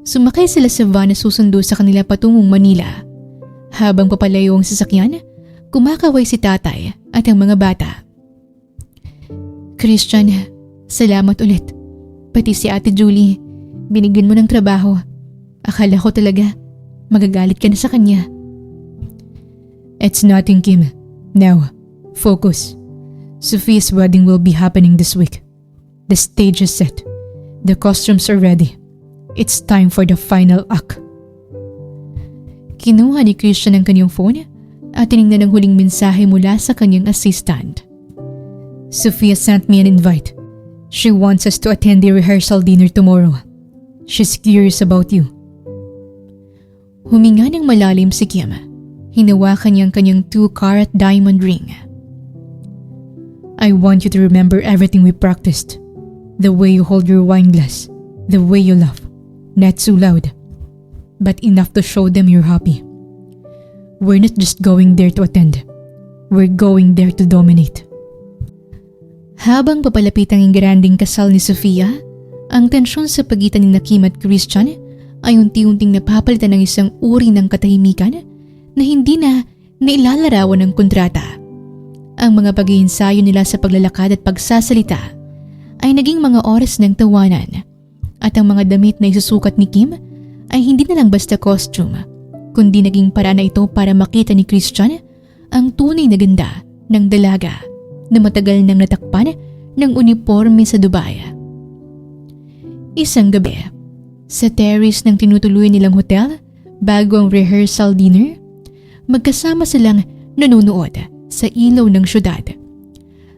Sumakay sila sa van na susundo sa kanila patungong Manila. Habang papalayo ang sasakyan, kumakaway si tatay at ang mga bata. Christian, salamat ulit. Pati si Ate Julie, binigyan mo ng trabaho. Akala ko talaga magagalit ka na sa kanya. It's nothing, Kim. Now, focus. Sophia's wedding will be happening this week. The stage is set. The costumes are ready. It's time for the final act. Kinuha ni Christian ang kanyang phone at tinignan ang huling mensahe mula sa kanyang assistant. Sophia sent me an invite. She wants us to attend the rehearsal dinner tomorrow. She's curious about you. Huminga ng malalim si Kim. Hinawakan niya ang kanyang 2-carat diamond ring. I want you to remember everything we practiced. The way you hold your wine glass. The way you laugh. Not too loud, but enough to show them you're happy. We're not just going there to attend. We're going there to dominate. Habang papalapit ang granding kasal ni Sofia, ang tensyon sa pagitan ni Kim at Christian ay unti-unting napapalitan ng isang uri ng katahimikan na hindi na nailalarawan ng kontrata. Ang mga pag-iensayo nila sa paglalakad at pagsasalita ay naging mga oras ng tawanan, at ang mga damit na isusukat ni Kim ay hindi na lang basta costume, kundi naging paraan na ito para makita ni Christian ang tunay na ganda ng dalaga na matagal nang natakpan ng uniforme sa Dubai. Isang gabi, sa terrace ng tinutuloy nilang hotel bago ang rehearsal dinner, magkasama silang nanonood sa ilaw ng syudad.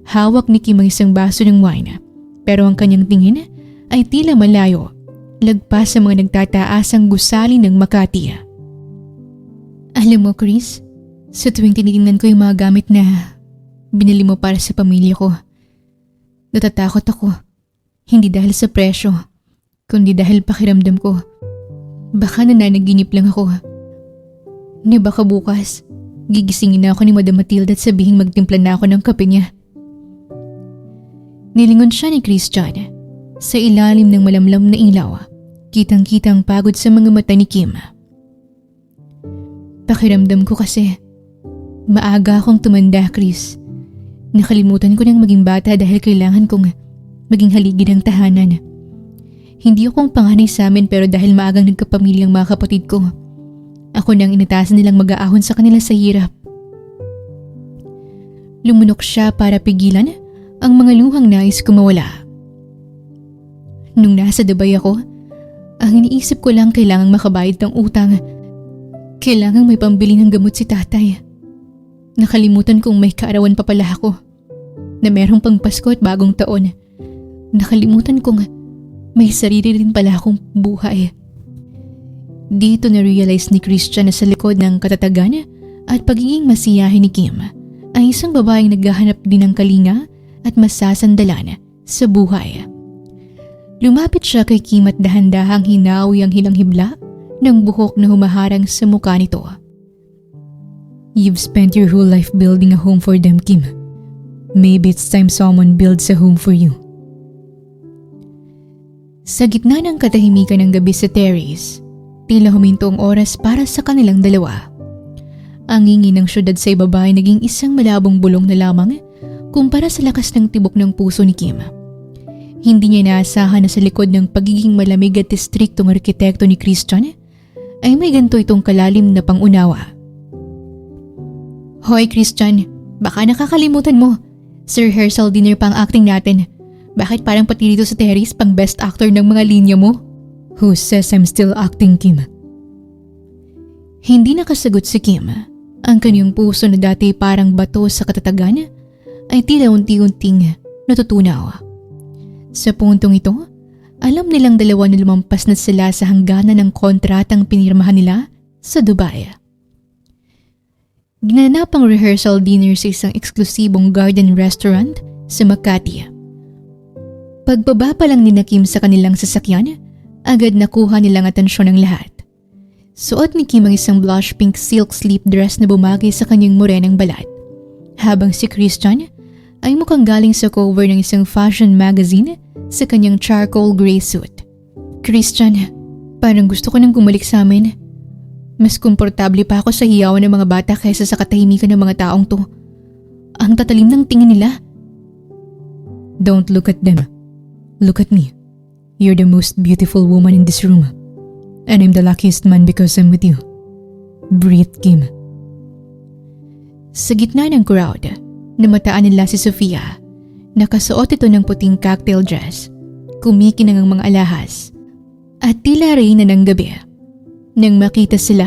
Hawak ni Kim ang isang baso ng wine, pero ang kanyang tingin ay tila malayo, lagpas sa mga nagtataasang gusali ng Makati. Alam mo, Chris, sa tuwing tinitingnan ko yung mga gamit na binili mo para sa pamilya ko, natatakot ako. Hindi dahil sa presyo, kundi dahil pakiramdam ko. Baka nananaginip lang ako. Ni baka bukas, gigisingin na ako ni Madam Matilda at sabihin magtimpla na ako ng kape niya. Nilingon siya ni Christian. Sa ilalim ng malamlam na ilaw, kitang-kita ang pagod sa mga mata ni Kim. Pakiramdam ko kasi, maaga akong tumanda, Chris. Nakalimutan ko nang maging bata dahil kailangan kong maging haligi ng tahanan. Hindi akong panganay sa amin, pero dahil maagang nagkapamilyang mga kapatid ko, ako nang inatasan nilang mag-aahon sa kanila sa hirap. Lumunok siya para pigilan ang mga luhang nais kumawala. Nung nasa Dubai ako, ang iniisip ko lang kailangang makabayad ng utang. Kailangang may pambili ng gamot si tatay. Nakalimutan kong may kaarawan pa pala ako. Na merong pang Pasko at bagong taon. Nakalimutan kong may sarili rin pala akong buhay. Dito na-realize ni Christian na sa likod ng katatagan at pagiging masiyahin ni Kim ay isang babaeng naghahanap din ng kalinga at masasandalan sa buhay. Lumapit siya kay Kim at dahan-dahang hinawi ang hilang hibla ng buhok na humaharang sa mukha nito. You've spent your whole life building a home for them, Kim. Maybe it's time someone builds a home for you. Sa gitna ng katahimikan ng gabi sa terrace, tila huminto ang oras para sa kanilang dalawa. Ang ingin ng syudad sa ibaba ay naging isang malabong bulong na lamang kumpara sa lakas ng tibok ng puso ni Kim. Hindi niya inaasahan na sa likod ng pagiging malamig at distriktong arkitekto ni Christian ay may ganito itong kalalim na pangunawa. Hoy Christian, baka nakakalimutan mo. Sa rehearsal dinner pa ang acting natin. Bakit parang pati dito sa terrace pang best actor ng mga linya mo? Who says I'm still acting, Kim? Hindi nakasagot si Kim. Ang kanyang puso na dati parang bato sa katatagan ay tila unti-unting natutunaw. Sa puntong ito, alam nilang dalawa na lumampas na sila sa hangganan ng kontratang pinirmahan nila sa Dubai. Ginanap ang rehearsal dinner sa isang eksklusibong garden restaurant sa Makati. Pagbaba pa lang ni Kim sa kanilang sasakyan, agad nakuha nilang atensyon ng lahat. Suot ni Kim ang isang blush pink silk sleep dress na bumagay sa kanyang morenang balat, habang si Christian ay mukhang galing sa cover ng isang fashion magazine sa kanyang charcoal gray suit. Christian, parang gusto ko nang bumalik sa amin. Mas komportable pa ako sa hiyawan ng mga bata kaysa sa katahimikan ng mga taong to. Ang tatalim ng tingin nila. Don't look at them. Look at me. You're the most beautiful woman in this room. And I'm the luckiest man because I'm with you. Breathe, Kim. Sa gitna ng crowd, namataan nila si Sofia. Nakasuot ito ng puting cocktail dress. Kumikinang ang mga alahas. At tila reyna ng gabi. Nang makita sila,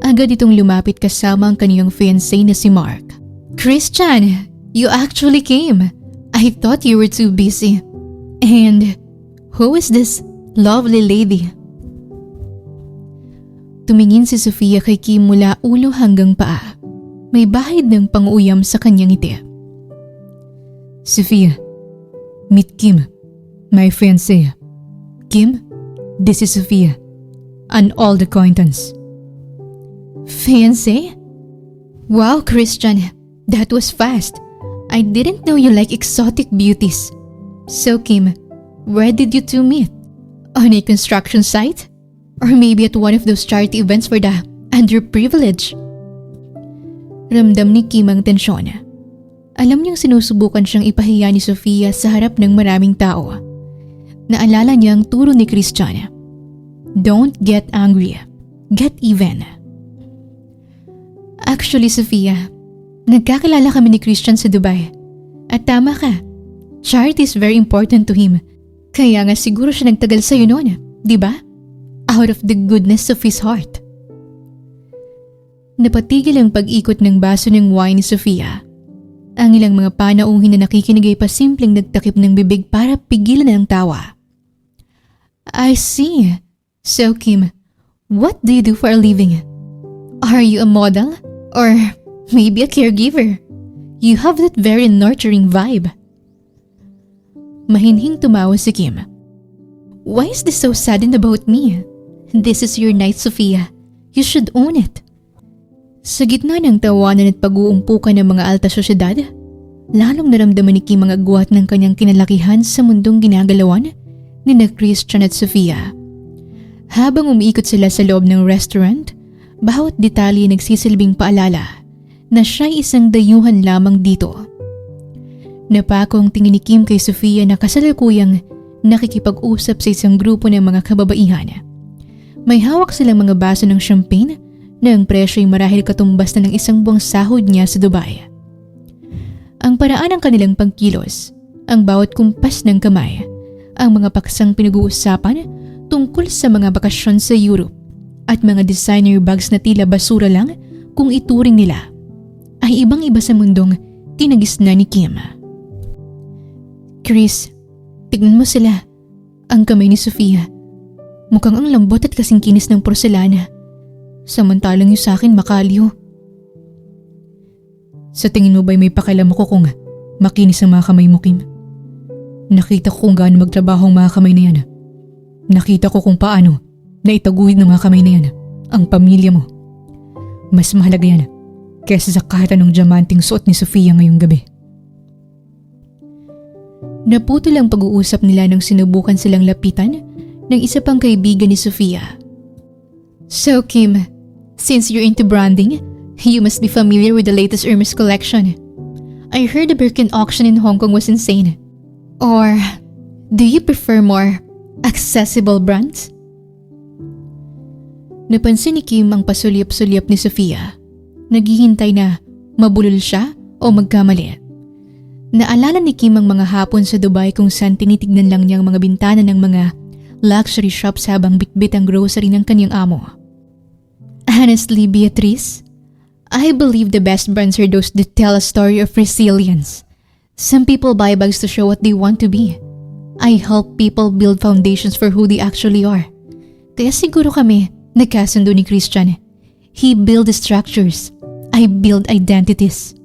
agad itong lumapit kasama ang kaniyang fiancé na si Mark. Christian, you actually came. I thought you were too busy. And who is this lovely lady? Tumingin si Sofia kay Kim mula ulo hanggang paa. May bahid ng pang-uyam sa kanyang ngiti. Sofia, meet Kim, my fiancée. Kim, this is Sofia, an old acquaintance. Fiancé? Wow, Christian, that was fast. I didn't know you like exotic beauties. So Kim, where did you two meet? On a construction site? Or maybe at one of those charity events for the underprivileged? Ramdam ni Kim ang tensyon. Alam niyang sinusubukan siyang ipahiya ni Sofia sa harap ng maraming tao. Naalala niya ang turo ni Christian. Don't get angry. Get even. Actually, Sofia, nagkakilala kami ni Christian sa Dubai. At tama ka, charity is very important to him. Kaya nga siguro siya nagtagal sa'yo noon, di ba? Out of the goodness of his heart. Napatigil ang pag-ikot ng baso ng wine ni Sofia. Ang ilang mga panauhin na nakikinig ay pasimpleng nagtakip ng bibig para pigilan ng tawa. I see. So Kim, what do you do for a living? Are you a model? Or maybe a caregiver? You have that very nurturing vibe. Mahinhing tumawa si Kim. Why is this so sudden about me? This is your night, Sofia. You should own it. Sa gitna ng tawanan at pag-uumpukan ng mga alta sosyedad, lalong naramdaman ni Kim ang agwat ng kanyang kinalakihan sa mundong ginagalawan ni na Christian at Sofia. Habang umiikot sila sa loob ng restaurant, bawat detalye nagsisilbing paalala na siya'y isang dayuhan lamang dito. Napako ang tingin ni Kim kay Sofia na kasalukuyang nakikipag-usap sa isang grupo ng mga kababaihan. May hawak silang mga baso ng champagne na ang presyo'y marahil katumbas na ng isang buwang sahod niya sa Dubai. Ang paraan ng kanilang pagkilos, ang bawat kumpas ng kamay, ang mga paksang pinag-uusapan tungkol sa mga bakasyon sa Europe at mga designer bags na tila basura lang kung ituring nila, ay ibang-iba sa mundong kinagisna ni Kim. Chris, tignan mo sila. Ang kamay ni Sofia. Mukhang ang lambot at kasing kinis ng porselana. Samantalang yung sa akin makalyo. Sa tingin mo ba'y may pakialam ko kung makinis ang mga kamay mo, Kim? Nakita ko kung gaano magtrabaho ang mga kamay na yan. Nakita ko kung paano na itaguhin ng mga kamay na yan ang pamilya mo. Mas mahalaga yan kaysa sa kahit anong diamanting suot ni Sofia ngayong gabi. Naputol ang pag-uusap nila nang sinubukan silang lapitan ng isa pang kaibigan ni Sofia. So Kim, since you're into branding, you must be familiar with the latest Hermes collection. I heard the Birkin auction in Hong Kong was insane. Or do you prefer more accessible brands? Napansin ni Kim ang pasulyap-sulyap ni Sofia. Naghihintay na mabulol siya o magkamali. Naalala ni Kim ang mga hapon sa Dubai kung saan tinitignan lang niya ang mga bintana ng mga luxury shops habang bitbit ang grocery ng kanyang amo. Honestly, Beatrice, I believe the best brands are those that tell a story of resilience. Some people buy bags to show what they want to be. I help people build foundations for who they actually are. Kaya siguro kami nagkasundo ni Christian. He built the structures. I build identities.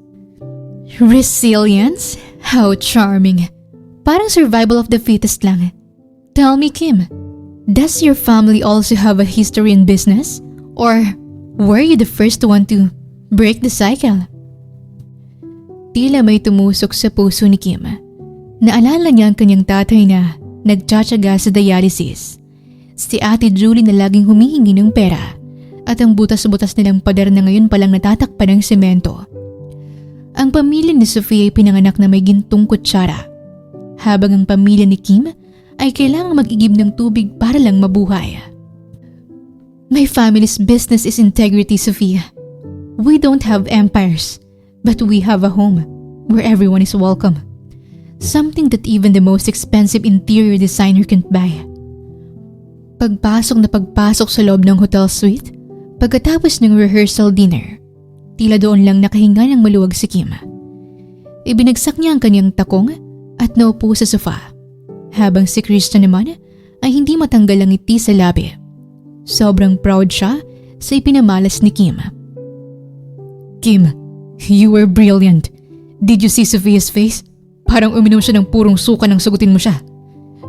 Resilience? How charming. Parang survival of the fittest lang. Tell me, Kim, does your family also have a history in business? Or were you the first one to break the cycle? Tila may tumusok sa puso ni Kim. Naalala niya ang kanyang tatay na nagtsatsaga sa dialysis. Si Ate Julie na laging humihingi ng pera. At ang butas-butas nilang pader na ngayon palang natatakpan ng semento. Ang pamilya ni Sofia ay pinanganak na may gintong kutsara. Habang ang pamilya ni Kim ay kailangang mag-igib ng tubig para lang mabuhay. My family's business is integrity, Sofia. We don't have empires, but we have a home where everyone is welcome. Something that even the most expensive interior designer can't buy. Pagpasok sa loob ng hotel suite, pagkatapos ng rehearsal dinner, tila doon lang nakahinga ng maluwag si Kim. Ibinagsak niya ang kanyang takong at naupo sa sofa, habang si Christian naman ay hindi matanggal ang ngiti sa labi. Sobrang proud siya sa ipinamalas ni Kim. Kim, you were brilliant. Did you see Sophia's face? Parang uminom siya ng purong suka nang sagutin mo siya.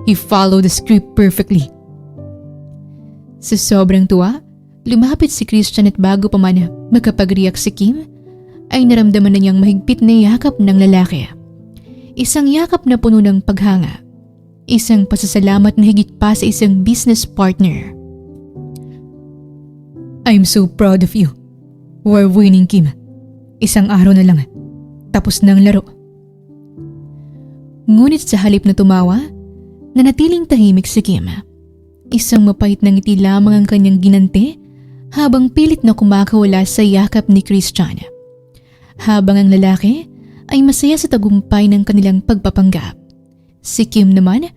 You followed the script perfectly. Sa sobrang tuwa, lumapit si Christian at bago pa man magkapag-react si Kim, ay naramdaman na niyang mahigpit na yakap ng lalaki. Isang yakap na puno ng paghanga. Isang pasasalamat na higit pa sa isang business partner. I'm so proud of you. We're winning, Kim. Isang araw na lang. Tapos na ang laro. Ngunit sa halip na tumawa, nanatiling tahimik si Kim. Isang mapait na ngiti lamang ang kanyang ginante habang pilit na kumakawala sa yakap ni Christian. Habang ang lalaki ay masaya sa tagumpay ng kanilang pagpapanggap, si Kim naman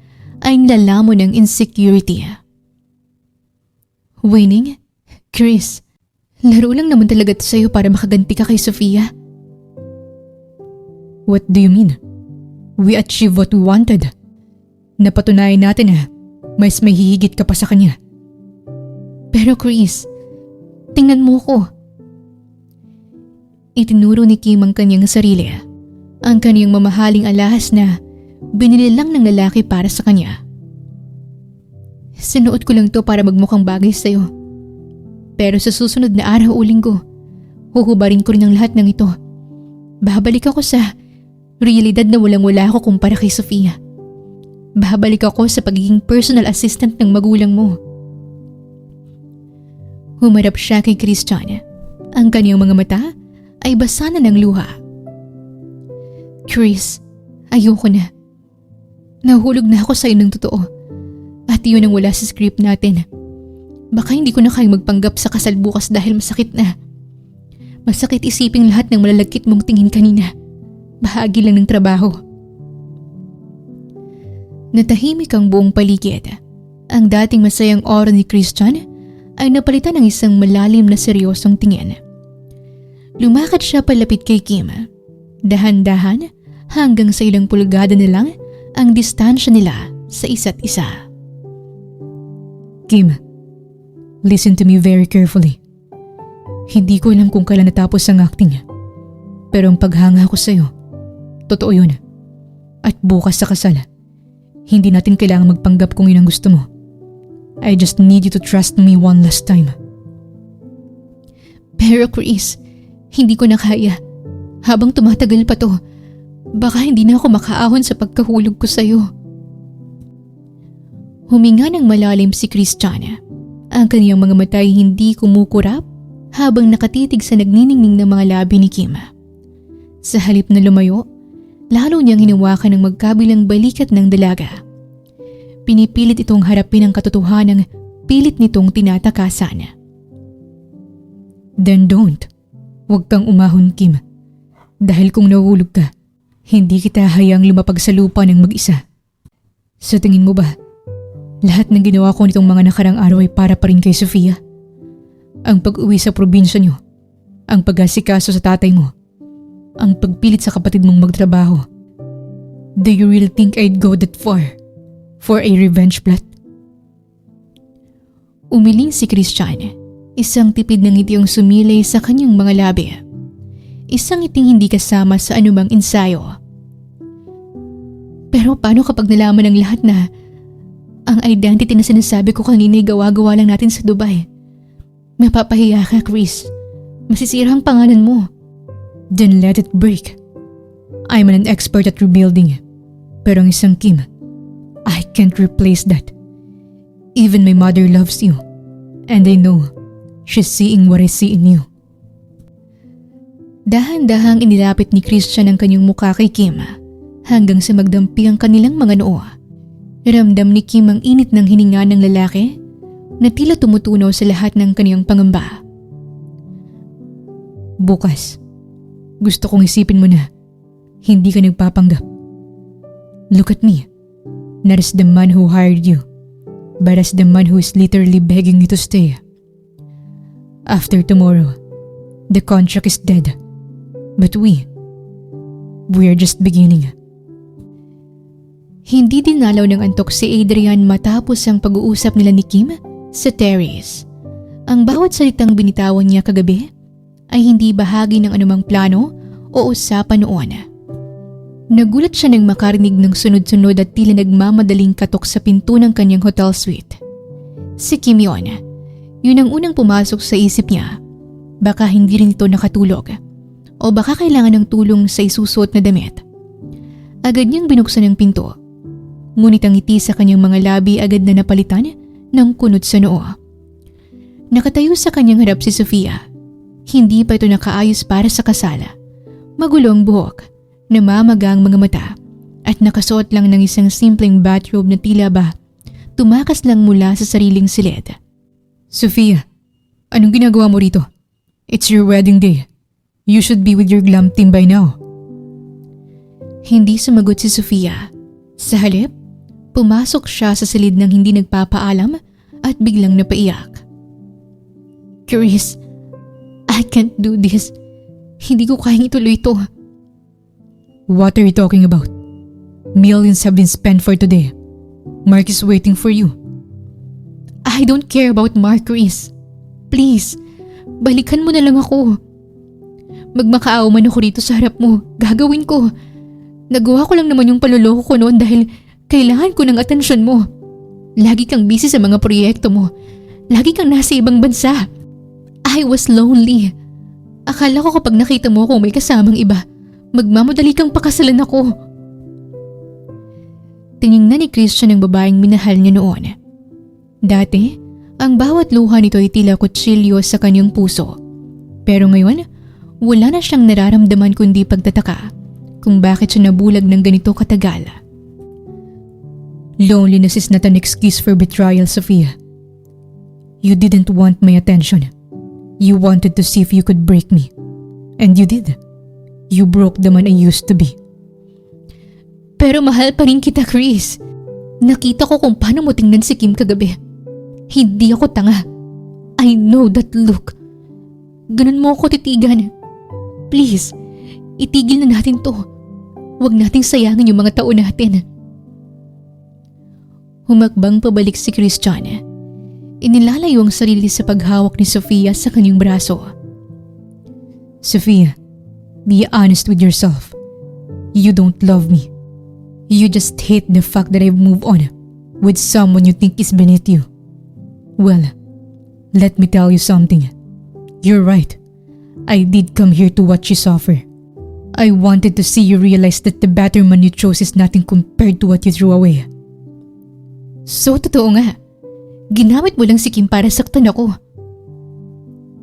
ay nilalamon ng insecurity. Winning? Chris, laro lang naman talaga sa'yo para makaganti ka kay Sophia. What do you mean? We achieved what we wanted. Napatunayan natin na mas may hihigit ka pa sa kanya. Pero Chris, tingnan mo ko. Itinuro ni Kim ang kanyang sarili. Ang kanyang mamahaling alahas na binili lang ng lalaki para sa kanya. Sinuot ko lang to para magmukhang bagay sa'yo. Pero sa susunod na araw o linggo, huhubarin ko rin ang lahat ng ito. Babalik ako sa realidad na walang-wala ako kumpara kay Sophia. Babalik ako sa pagiging personal assistant ng magulang mo. Humarap siya kay Christian. Ang kanyang mga mata ay basa na ng luha. Chris, ayoko na. Nahulog na ako sa'yo ng totoo. At yun ang wala sa script natin. Baka hindi ko na kayang magpanggap sa kasal bukas dahil masakit na. Masakit isiping lahat ng malalagkit mong tingin kanina. Bahagi lang ng trabaho. Natahimik ang buong paligid. Ang dating masayang aura ni Christian ay napalitan ng isang malalim na seryosong tingin. Lumakad siya palapit kay Kim. Dahan-dahan hanggang sa ilang pulgada na lang ang distansya nila sa isa't isa. Kim, listen to me very carefully. Hindi ko alam kung kailan natapos ang acting. Pero ang paghanga ko sa'yo, totoo yun. At bukas sa kasal, hindi natin kailangan magpanggap kung yun ang gusto mo. I just need you to trust me one last time. Pero Chris, hindi ko na kaya. Habang tumatagal pa to, baka hindi na ako makaahon sa pagkahulog ko sa'yo. Huminga ng malalim si Christian. Ang kaniyang mga mata ay hindi kumukurap habang nakatitig sa nagniningning ng mga labi ni Kim. Sa halip na lumayo, lalo niyang hinawakan ng magkabilang balikat ng dalaga. Pinipilit itong harapin ang katotohanang pilit nitong tinatakasan. Then don't. Huwag kang umahon, Kim. Dahil kung nahulog ka, hindi kita hayang lumapag sa lupa ng mag-isa. Sa tingin mo ba, lahat ng ginawa ko nitong mga nakarang araw ay para pa rin kay Sophia? Ang pag-uwi sa probinsya niyo, ang pag-asikaso sa tatay mo, ang pagpilit sa kapatid mong magtrabaho. Do you really think I'd go that far? For a revenge plot? Umiling si Christian. Isang tipid ng ngiti ang sumilay sa kanyang mga labi. Isang ngiting hindi kasama sa anumang ensayo. Pero paano kapag nalaman ng lahat na ang identity na sinasabi ko kanina ay gawa-gawa lang natin sa Dubai? Mapapahiya ka, Chris. Masisira ang pangalan mo. Then let it break. I'm an expert at rebuilding. Pero ang isang Kim, I can't replace that. Even my mother loves you. And I know she's seeing what I see in you. Dahan-dahang inilapit ni Christian ang kanyang mukha kay Kim hanggang sa magdampi ang kanilang mga noo. Ramdam ni Kim ang init ng hininga ng lalaki na tila tumutunaw sa lahat ng kaniyang pangamba. Bukas, gusto kong isipin mo na hindi ka nagpapanggap. Look at me. Not as the man who hired you, but as the man who is literally begging you to stay. After tomorrow, the contract is dead. But we are just beginning. Hindi dinalaw ng antok si Adrian matapos ang pag-uusap nila ni Kim sa terrace. Ang bawat salitang binitawan niya kagabi ay hindi bahagi ng anumang plano o usapan noon. Nagulat siya nang makarinig ng sunod-sunod at tila nagmamadaling katok sa pinto ng kanyang hotel suite. Si Kim yon. Yun ang unang pumasok sa isip niya. Baka hindi rin ito nakatulog o baka kailangan ng tulong sa isusuot na damit. Agad niyang binuksan ang pinto. Ngunit ang ngiti sa kanyang mga labi agad na napalitan ng kunot sa noo. Nakatayo sa kanyang harap si Sofia. Hindi pa ito nakaayos para sa kasala. Magulong buhok, namamaga ang mga mata at nakasuot lang ng isang simpleng bathrobe na tila ba tumakas lang mula sa sariling silid. Sofia, anong ginagawa mo rito? It's your wedding day. You should be with your glam team by now. Hindi sumagot si Sofia. Sa halip, pumasok siya sa silid ng hindi nagpapaalam at biglang napaiyak. Chris, I can't do this. Hindi ko kayang ituloy ito. What are you talking about? Millions have been spent for today. Mark is waiting for you. I don't care about Mark, Chris. Please, balikan mo na lang ako. Magmakaawa man ako rito sa harap mo, gagawin ko. Nagawa ko lang naman yung panloloko ko noon dahil kailangan ko ng atensyon mo. Lagi kang busy sa mga proyekto mo. Lagi kang nasa ibang bansa. I was lonely. Akala ko kapag nakita mo kung may kasamang iba, magmamadali kang pakasalan ako. Tiningnan ni Christian ang babaeng minahal niya noon. Dati, ang bawat luha nito ay tila kutsilyo sa kanyang puso. Pero ngayon, wala na siyang nararamdaman kundi pagtataka kung bakit siya nabulag ng ganito katagal. Loneliness is not an excuse for betrayal, Sofia. You didn't want my attention. You wanted to see if you could break me. And you did. You broke the man I used to be. Pero mahal pa rin kita, Chris. Nakita ko kung paano mo tingnan si Kim kagabi. Hindi ako tanga. I know that look. Ganun mo ako titigan. Please, itigil na natin to. Huwag nating sayangin yung mga taon natin. Humakbang pabalik si Christian. Inilalayo ang sarili sa paghawak ni Sofia sa kanyang braso. Sofia, be honest with yourself. You don't love me. You just hate the fact that I've moved on with someone you think is beneath you. Well, let me tell you something. You're right. I did come here to watch you suffer. I wanted to see you realize that the better man you chose is nothing compared to what you threw away. So, totoo nga. Ginamit mo lang si Kim para saktan ako.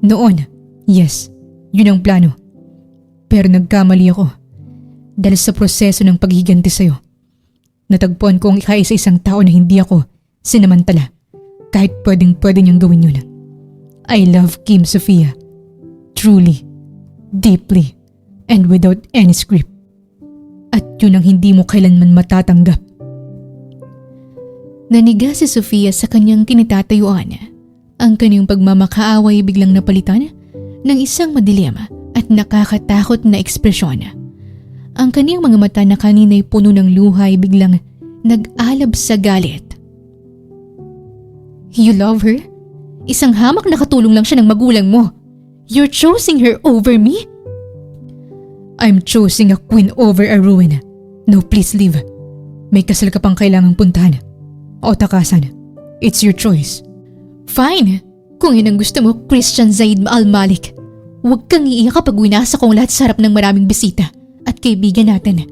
Noon, yes, yun ang plano. Pero nagkamali ako. Dahil sa proseso ng paghiganti sa'yo. Natagpuan ko ang ikaisa-isang tao na hindi ako sinamantala. Kahit pwedeng-pwede niyang gawin yun. I love Kim, Sofia. Truly, deeply, and without any script. At yun ang hindi mo kailanman matatanggap. Naniga si Sofia sa kanyang kinitatayuan. Ang kanyang pagmamakaaway biglang napalitan ng isang madilim at nakakatakot na ekspresyon. Ang kanyang mga mata na kanina'y puno ng luha ay biglang nag-alab sa galit. You love her? Isang hamak na katulong lang siya ng magulang mo. You're choosing her over me? I'm choosing a queen over a ruin. No, please leave. May kasal ka pang kailangang puntahan. O takasan. It's your choice. Fine. Kung yun ang gusto mo, Christian Zaid Al-Malik. Huwag kang iiyak kapag winasa kong lahat sa harap ng maraming bisita at kaibigan natin.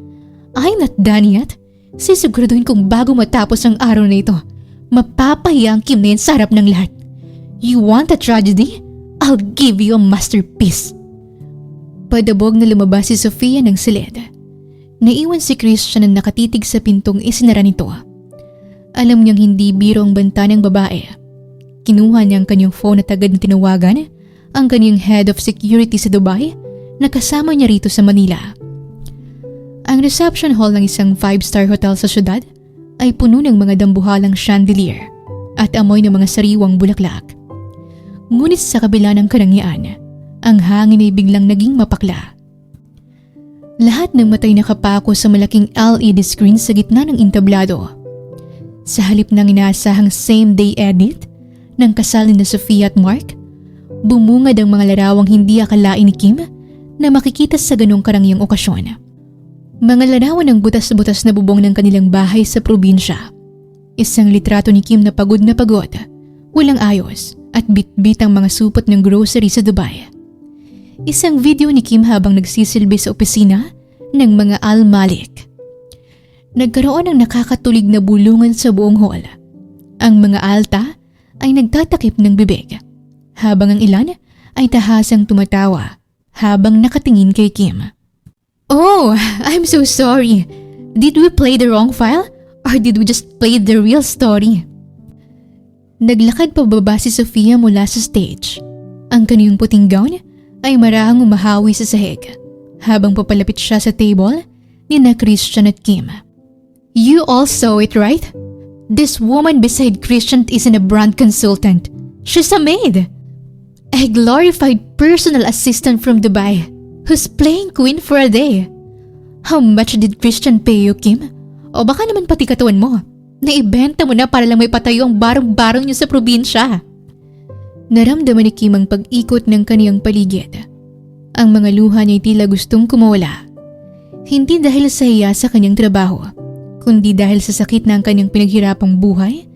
I'm not done yet. Sisiguraduhin kong bago matapos ang araw na ito, mapapahiya ang Kim na yan sa harap ng lahat. You want a tragedy? I'll give you a masterpiece. Padabog na lumabas si Sofia ng silid. Naiwan si Christian na nakatitig sa pintong isinara nito. Alam niyang hindi biro ang banta ng babae. Kinuha niya ang kanyang phone at agad na tinawagan ang kanyang head of security sa Dubai na kasama niya rito sa Manila. Ang reception hall ng isang 5-star hotel sa syudad ay puno ng mga dambuhalang chandelier at amoy ng mga sariwang bulaklak. Ngunit sa kabila ng karangyaan, ang hangin ay biglang naging mapakla. Lahat ng matay nakapako sa malaking LED screen sa gitna ng entablado. Sa halip ng inaasahang same-day edit ng kasal ni Sofia at Mark, bumungad ang mga larawang hindi akalain ni Kim na makikita sa ganong karangyang okasyon. Mga larawan ng butas-butas na bubong ng kanilang bahay sa probinsya. Isang litrato ni Kim na pagod, walang ayos at bit-bit ang mga supot ng grocery sa Dubai. Isang video ni Kim habang nagsisilbi sa opisina ng mga Al Malik. Nagkaroon ng nakakatulig na bulungan sa buong hall. Ang mga alta ay nagtatakip ng bibig, habang ang ilan ay tahasang tumatawa habang nakatingin kay Kim. "Oh, I'm so sorry. Did we play the wrong file? Or did we just play the real story?" Naglakad pababa si Sofia mula sa stage. Ang kaniyang puting gown ay marahang umahawi sa sahig habang papalapit siya sa table ni na Christian at Kim. "You all saw it, right? This woman beside Christian isn't a brand consultant. She's a maid. A glorified personal assistant from Dubai who's playing queen for a day. How much did Christian pay you, Kim? O baka naman pati katawan mo. Naibenta mo na para lang may patayo ang barong-barong niyo sa probinsya." Naramdaman ni Kim ang pag-ikot ng kaniyang paligid. Ang mga luha niya ay tila gustong kumawala. Hindi dahil sa hiya sa kanyang trabaho, kundi dahil sa sakit na ang kanyang pinaghirapang buhay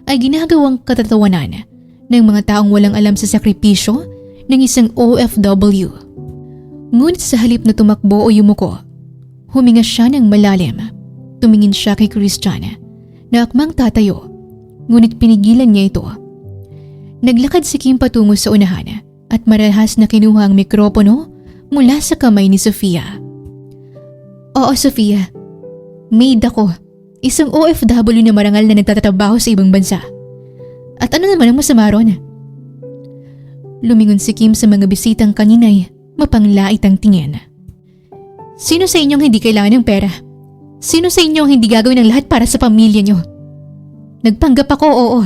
ay ginagawang katatawanan ng mga taong walang alam sa sakripisyo ng isang OFW. Ngunit sa halip na tumakbo o yumuko, huminga siya ng malalim. Tumingin siya kay Christian na akmang tatayo, ngunit pinigilan niya ito. Naglakad si Kim patungo sa unahan at marahas na kinuha ang mikropono mula sa kamay ni Sofia. "Oo, Sofia. Maid ako. Isang OFW na marangal na nagtatrabaho sa ibang bansa. At ano naman ang masama ron?" Lumingon si Kim sa mga bisitang kanina'y mapanglait ang tingin. "Sino sa inyong hindi kailangan ng pera? Sino sa inyo ang hindi gagawin ang lahat para sa pamilya nyo? Nagpanggap ako, oo.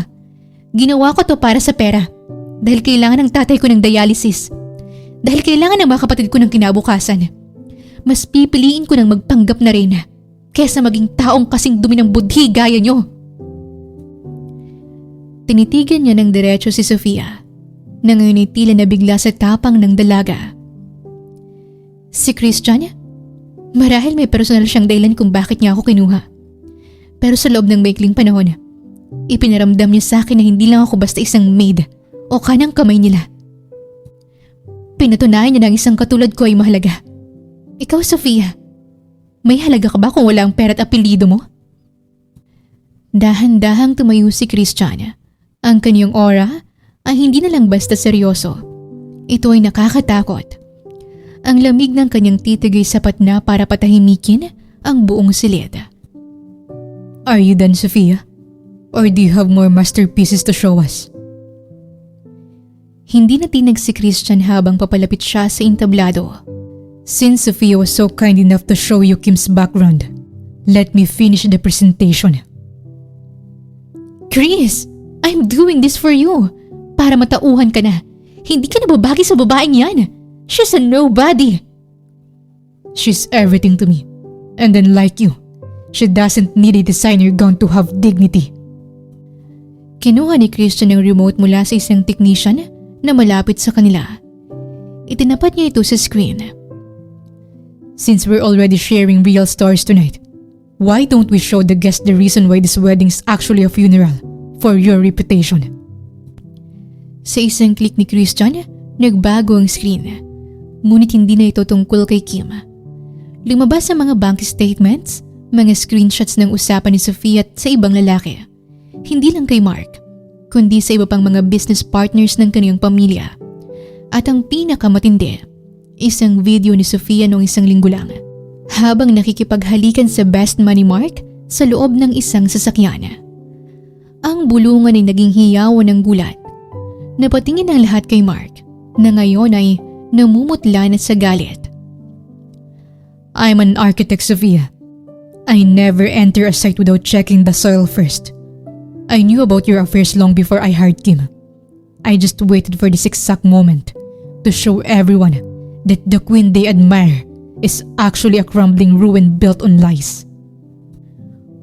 Ginawa ko to para sa pera. Dahil kailangan ng tatay ko ng dialysis. Dahil kailangan ng mga kapatid ko ng kinabukasan. Mas pipiliin ko ng magpanggap na rin kesa maging taong kasing dumi ng budhi gaya nyo." Tinitigan niya ng diretso si Sofia na ngayon ay tila nabigla sa tapang ng dalaga. Si Christian? Marahil may personal siyang dahilan kung bakit niya ako kinuha. Pero sa loob ng maikling panahon, ipinaramdam niya sa akin na hindi lang ako basta isang maid o kanang kamay nila. Pinatunayan niya na ang isang katulad ko ay mahalaga. Ikaw, Sofia, may halaga ka ba kung wala ang pera at apelido mo? Dahan-dahang tumayo si Christian. Ang kaniyang aura ay hindi na lang basta seryoso. Ito ay nakakatakot. Ang lamig ng kanyang titig ay sapat na para patahimikin ang buong silid. "Are you done, Sofia? Or do you have more masterpieces to show us?" Hindi natinag si Christian habang papalapit siya sa entablado. "Since Sofia was so kind enough to show you Kim's background, let me finish the presentation." "Chris, I'm doing this for you. Para matauhan ka na. Hindi ka nababagi sa babaeng yan. She's a nobody." "She's everything to me. And unlike you, she doesn't need a designer gown to have dignity." Kinuha ni Christian ang remote mula sa isang technician na malapit sa kanila. Itinapat niya ito sa screen. "Since we're already sharing real stories tonight, why don't we show the guests the reason why this wedding is actually a funeral for your reputation?" Sa isang click ni Christian, nagbago ang screen. Ngunit hindi na ito tungkol kay Kim. Lumabas ang mga bank statements, mga screenshots ng usapan ni Sofia at sa ibang lalaki. Hindi lang kay Mark, kundi sa iba pang mga business partners ng kaniyang pamilya. At ang pinakamatindi, isang video ni Sofia noong isang linggo lang, habang nakikipaghalikan sa best man ni Mark sa loob ng isang sasakyan. Ang bulungan ay naging hiyawan ng gulat. Napatingin ang lahat kay Mark, na ngayon ay namumutla na sa galit. "I'm an architect, Sofia. I never enter a site without checking the soil first. I knew about your affairs long before I hired Kim. I just waited for this exact moment to show everyone that the queen they admire is actually a crumbling ruin built on lies.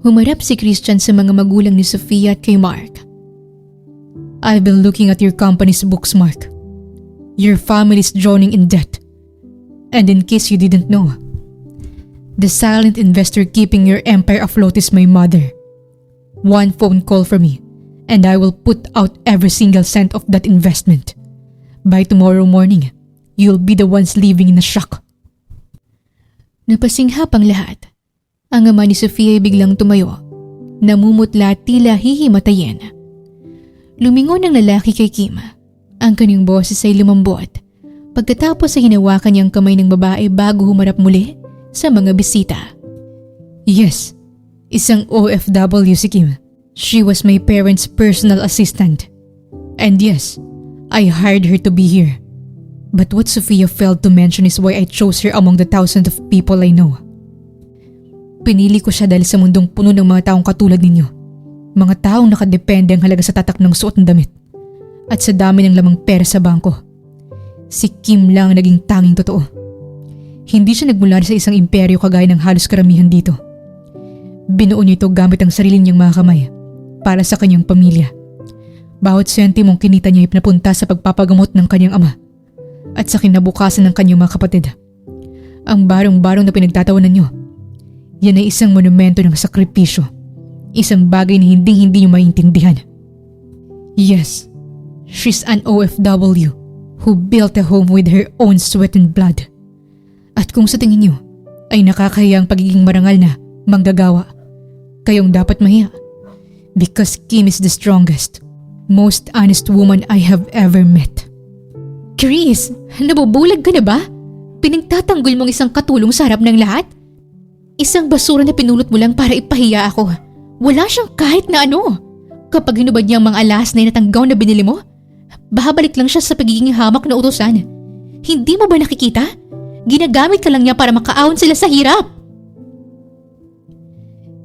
Humarap si Christian sa mga magulang ni Sofia at kay Mark. I've been looking at your company's books, Mark. Your family's drowning in debt. And in case you didn't know, the silent investor keeping your empire afloat is my mother. One phone call from me, and I will put out every single cent of that investment. By tomorrow morning, you'll be the ones living in a shock. Napasinghap ang lahat. Ang ama ni Sofia ay biglang tumayo. Namumutla at tila hihimatayin. Lumingon ang lalaki kay Kim. Ang kanyang boses ay lumambot. Pagkatapos ay hinawakan niya ang kamay ng babae bago humarap muli sa mga bisita. Yes, isang OFW si Kim. She was my parents' personal assistant. And yes, I hired her to be here. But what Sofia failed to mention is why I chose her among the thousands of people I know. Pinili ko siya dahil sa mundong puno ng mga taong katulad ninyo. Mga taong nakadepende ang halaga sa tatak ng suot ng damit. At sa dami ng lamang pera sa bangko. Si Kim lang ang naging tanging totoo. Hindi siya nagmula sa isang imperyo kagaya ng halos karamihan dito. Binuo niya ito gamit ang sarili niyang mga kamay para sa kanyang pamilya. Bawat sentimong kinita niya ay pinapunta sa pagpapagamot ng kanyang ama at sa kinabukasan ng kanyang mga kapatid. Ang barong-barong na pinagtatawanan niyo, yan ay isang monumento ng sakripisyo. Isang bagay na hindi niyo maintindihan. Yes, she's an OFW who built a home with her own sweat and blood. At kung sa tingin niyo ay nakakahiya ang pagiging marangal na manggagawa, kayong dapat mahiya. Because Kim is the strongest, most honest woman I have ever met. Chris, nabubulag ka na ba? Pinagtatanggol mong isang katulong sa harap ng lahat? Isang basura na pinulot mo lang para ipahiya ako. Wala siyang kahit na ano. Kapag hinubad niya ang mga alas na inatanggaw na binili mo, babalik lang siya sa pagiging hamak na utusan. Hindi mo ba nakikita? Ginagamit ka lang niya para makaahon sila sa hirap.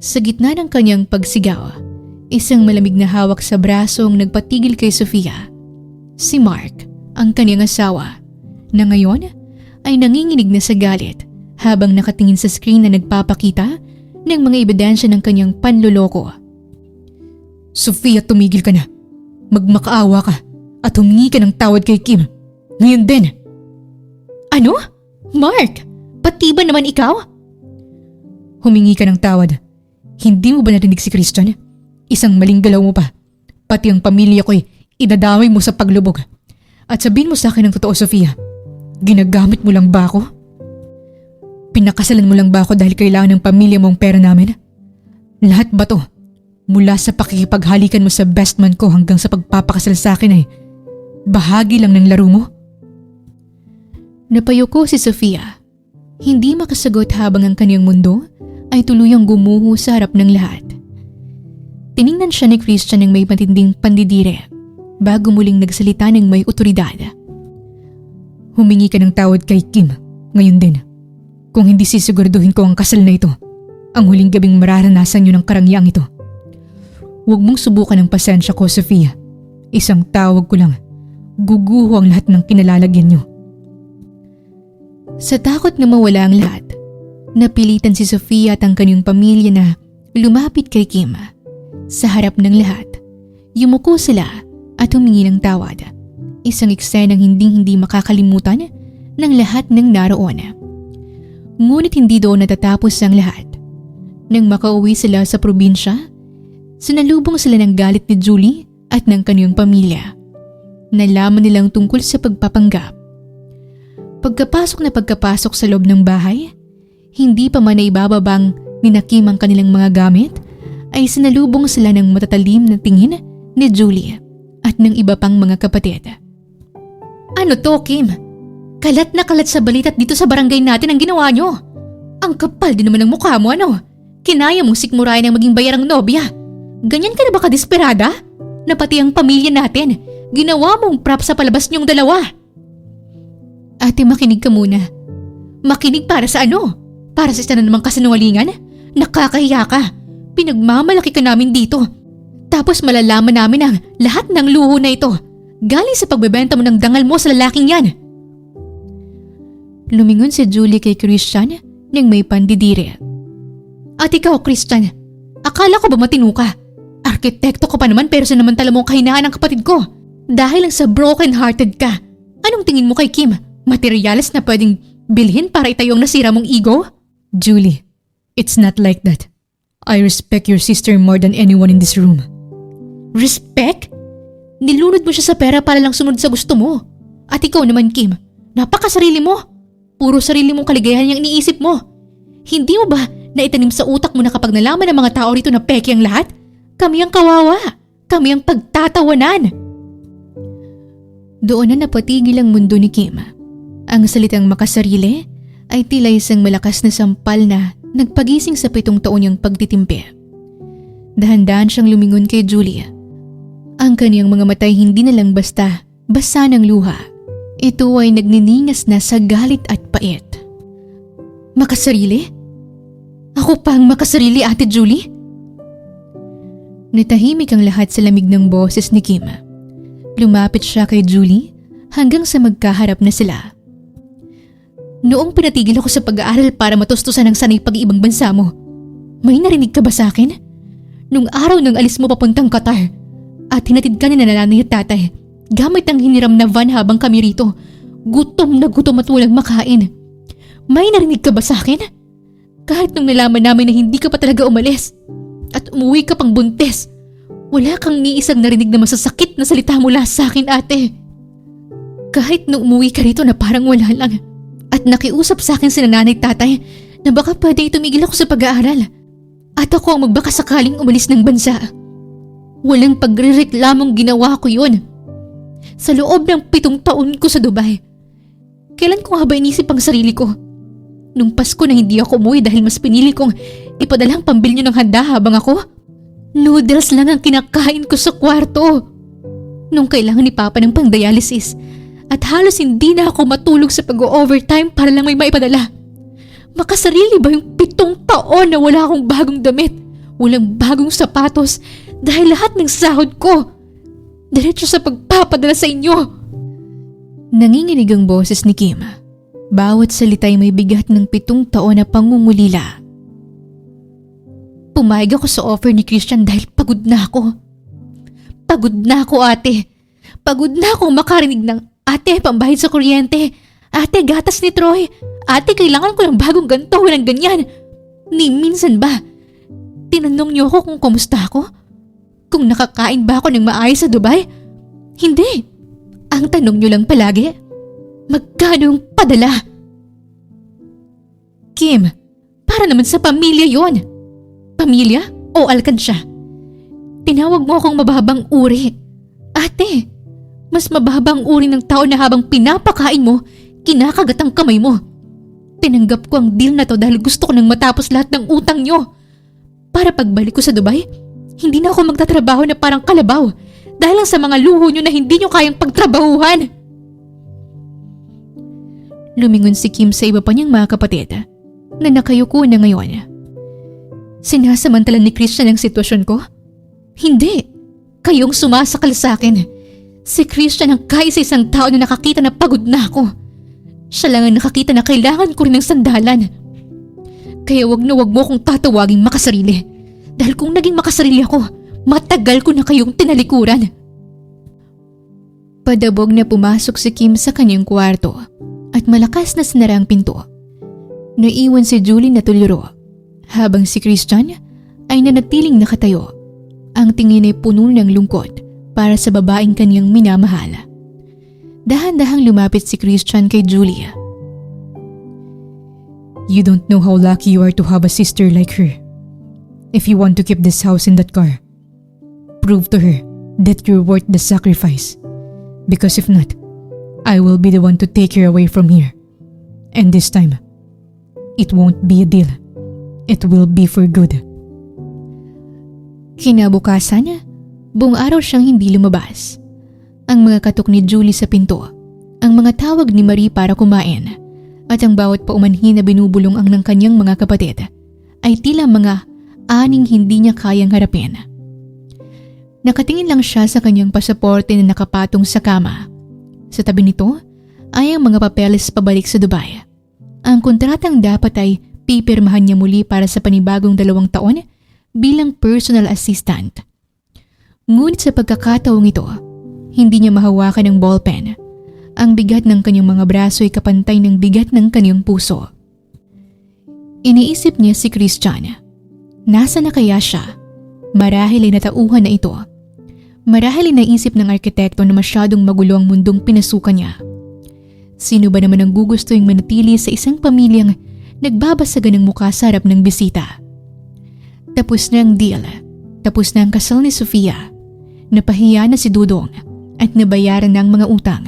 Sa gitna ng kanyang pagsigaw, isang malamig na hawak sa braso ang nagpatigil kay Sofia. Si Mark, ang kanyang asawa, na ngayon ay nanginginig na sa galit habang nakatingin sa screen na nagpapakita ng mga ebidensya ng kanyang panloloko. Sofia, tumigil ka na. Magmakaawa ka at humingi ka ng tawad kay Kim. Ngayon din. Ano? Mark, pati ba naman ikaw? Humingi ka ng tawad. Hindi mo ba narinig si Christian? Isang maling galaw mo pa. Pati ang pamilya ko'y idadamay mo sa paglubog. At sabihin mo sa akin ng totoo, Sofia. Ginagamit mo lang ba ako? Pinakasalan mo lang ba ako dahil kailangan ng pamilya mo ang pera namin? Lahat ba to? Mula sa pakikipaghalikan mo sa best man ko hanggang sa pagpapakasal sa akin ay bahagi lang ng laro mo? Napayuko si Sofia. Hindi makasagot habang ang kanyang mundo ay tuluyang gumuho sa harap ng lahat. Tiningnan siya ni Christian ng may matinding pandidire bago muling nagsalita ng may otoridad. Humingi ka ng tawad kay Kim ngayon din. Kung hindi sisiguraduhin ko ang kasal na ito, ang huling gabing mararanasan niyo ng karangyang ito. Huwag mong subukan ang pasensya ko, Sofia. Isang tawag ko lang. Guguho ang lahat ng kinalalagyan niyo. Sa takot na mawala ang lahat, napilitan si Sofia at ang kanyang pamilya na lumapit kay Kim. Sa harap ng lahat, yumuko sila at humingi ng tawad. Isang eksenang hindi makakalimutan ng lahat ng naroon. Ngunit hindi doon natatapos ang lahat. Nang makauwi sila sa probinsya, sinalubong sila ng galit ni Julie at ng kanyang pamilya. Nalaman nilang tungkol sa pagpapanggap. Pagkapasok sa loob ng bahay, hindi pa man naibababang ninakim ang kanilang mga gamit, ay sinalubong sila ng matatalim na tingin ni Julie at ng iba pang mga kapatid. Ano to, Kim? Kalat na kalat sa balita't dito sa barangay natin ang ginawa nyo. Ang kapal din naman ng mukha mo, ano? Kinaya mong sikmurayan ang maging bayarang nobya. Ganyan ka na ba kadesperada? Na pati ang pamilya natin, ginawa mong prop sa palabas niyong dalawa. Ate, makinig ka muna. Makinig para sa ano? Para sa isa na namang kasinungalingan? Nakakahiya ka. Pinagmamalaki ka namin dito. Tapos malalaman namin ang lahat ng luho na ito galing sa pagbebenta mo ng dangal mo sa lalaking yan. Lumingon si Julie kay Christian nang may pandidiri. At ikaw, Christian, akala ko ba matino ka? Arkitekto ka pa naman pero sinamantala mo ang kahinaan ng kapatid ko. Dahil lang sa broken-hearted ka. Anong tingin mo kay Kim? Materyales na pwedeng bilhin para itayo ang nasira mong ego? Julie, it's not like that. I respect your sister more than anyone in this room. Respect? Nilunod mo siya sa pera para lang sunod sa gusto mo. At ikaw naman, Kim, napakasarili mo. Puro sarili mong kaligayahan yung iniisip mo. Hindi mo ba naitanim sa utak mo na kapag nalaman ng mga tao rito na peke ang lahat, kami ang kawawa, kami ang pagtatawanan? Doon na napatigil ang mundo ni Kim. Ang salitang makasarili ay tila isang malakas na sampal na nagpagising sa 7 taon niyang pagtitimpi. Dahan-dahan siyang lumingon kay Julie. Ang kaniyang mga matay hindi na lang basta basa ng luha. Ito ay nagniningas na sa galit at pait. Makasarili? Ako pa ang makasarili, Ate Julie? Natahimik ang lahat sa lamig ng boses ni Kim. Lumapit siya kay Julie hanggang sa magkaharap na sila. Noong pinatigil ako sa pag-aaral para matustusan ang sanay pag-iibang bansa mo, may narinig ka ba sa akin? Nung araw ng alis mo papuntang Qatar at hinatid ka ni nanay at tatay gamit ang hiniram na van habang kami rito, gutom na gutom at walang makain. May narinig ka ba sa akin? Kahit nung nalaman namin na hindi ka pa talaga umalis at umuwi ka pang buntis, wala kang ni isang narinig na masasakit na salita mula sa akin, ate. Kahit nung umuwi ka rito na parang wala lang at nakiusap sa akin si nanay at tatay na baka pwede tumigil ako sa pag-aaral at ako ang magbakasakaling umalis ng bansa. Walang pagrereklamong ginawa ko yun. Sa loob ng 7 taon ko sa Dubai, kailan ko nga ba inisip ang sarili ko? Nung Pasko na hindi ako umuwi dahil mas pinili kong ipadalang pambilyo ng handa habang ako, noodles lang ang kinakain ko sa kwarto. Nung kailangan ni Papa ng pang-dialysis at halos hindi na ako matulog sa pag-overtime para lang may maipadala. Makasarili ba yung 7 taon na wala akong bagong damit, walang bagong sapatos dahil lahat ng sahod ko diretso sa pagpapadala sa inyo? Nanginginig ang boses ni Kim. Bawat salita'y may bigat ng 7 taon na pangungulila. Pumayag ako sa offer ni Christian dahil pagod na ako. Pagod na ako, ate. Pagod na akong makarinig ng ate, pambayad sa kuryente. Ate, gatas ni Troy. Ate, kailangan ko ng bagong ganito, ng ganyan. Ni minsan ba, tinanong niyo ako kung kumusta ako? Kung nakakain ba ako ng maayos sa Dubai? Hindi. Ang tanong niyo lang palagi, magkano ang padala? Kim, para naman sa pamilya yon. Pamilya o alkansya? Tinawag mo akong mababang uri. Ate, mas mababang uri ng tao na habang pinapakain mo, kinakagat ang kamay mo. Tinanggap ko ang deal na to dahil gusto ko nang matapos lahat ng utang nyo. Para pagbalik ko sa Dubai, hindi na ako magtatrabaho na parang kalabaw dahil lang sa mga luho nyo na hindi nyo kayang pagtrabahuhan. Lumingon si Kim sa iba pa niyang mga kapatid na nakayuko na ngayon. Sinasamantalan ni Christian ang sitwasyon ko? Hindi. Kayong sumasakal sa akin. Si Christian ang kaisa-isang tao na nakakita na pagod na ako. Siya lang ang nakakita na kailangan ko rin ng sandalan. Kaya wag mo akong tatawaging makasarili. Dahil kung naging makasarili ako, matagal ko na kayong tinalikuran. Padabog na pumasok si Kim sa kanyang kwarto at malakas na sinara ang pinto. Naiwan si Julie na tuliro habang si Christian ay nanatiling nakatayo. Ang tingin ay puno ng lungkot para sa babaeng kanyang minamahal. Dahan-dahang lumapit si Christian kay Julie. You don't know how lucky you are to have a sister like her. If you want to keep this house in that car, prove to her that you're worth the sacrifice. Because if not, I will be the one to take her away from here. And this time, it won't be a deal. It will be for good. Kinabukasan, buong araw siyang hindi lumabas. Ang mga katok ni Julie sa pinto, ang mga tawag ni Marie para kumain, at ang bawat paumanhin na binubulong ang ng kanyang mga kapatid ay tila mga aning hindi niya kayang harapin. Nakatingin lang siya sa kanyang pasaporte na nakapatong sa kama. Sa tabi nito ay ang mga papeles pabalik sa Dubai Ang kontratang dapat ay pipirmahan niya muli para sa panibagong 2 taon bilang personal assistant. Ngunit sa pagkakataong ito, hindi niya mahawakan ng ballpen. Ang bigat ng kanyang mga braso ay kapantay ng bigat ng kanyang puso. Iniisip niya si Christian. Nasa na kaya siya? Marahil ay natauhan na ito. Marahil ay naisip ng arkitekto na masyadong magulo ang mundong pinasukan niya. Sino ba naman ang gugustuhin manatili sa isang pamilyang nagbabasagan ng mukha sa harap ng bisita? Tapos na ang deal. Tapos na ang kasal ni Sofia. Napahiya na si Dudong at nabayaran na ang mga utang.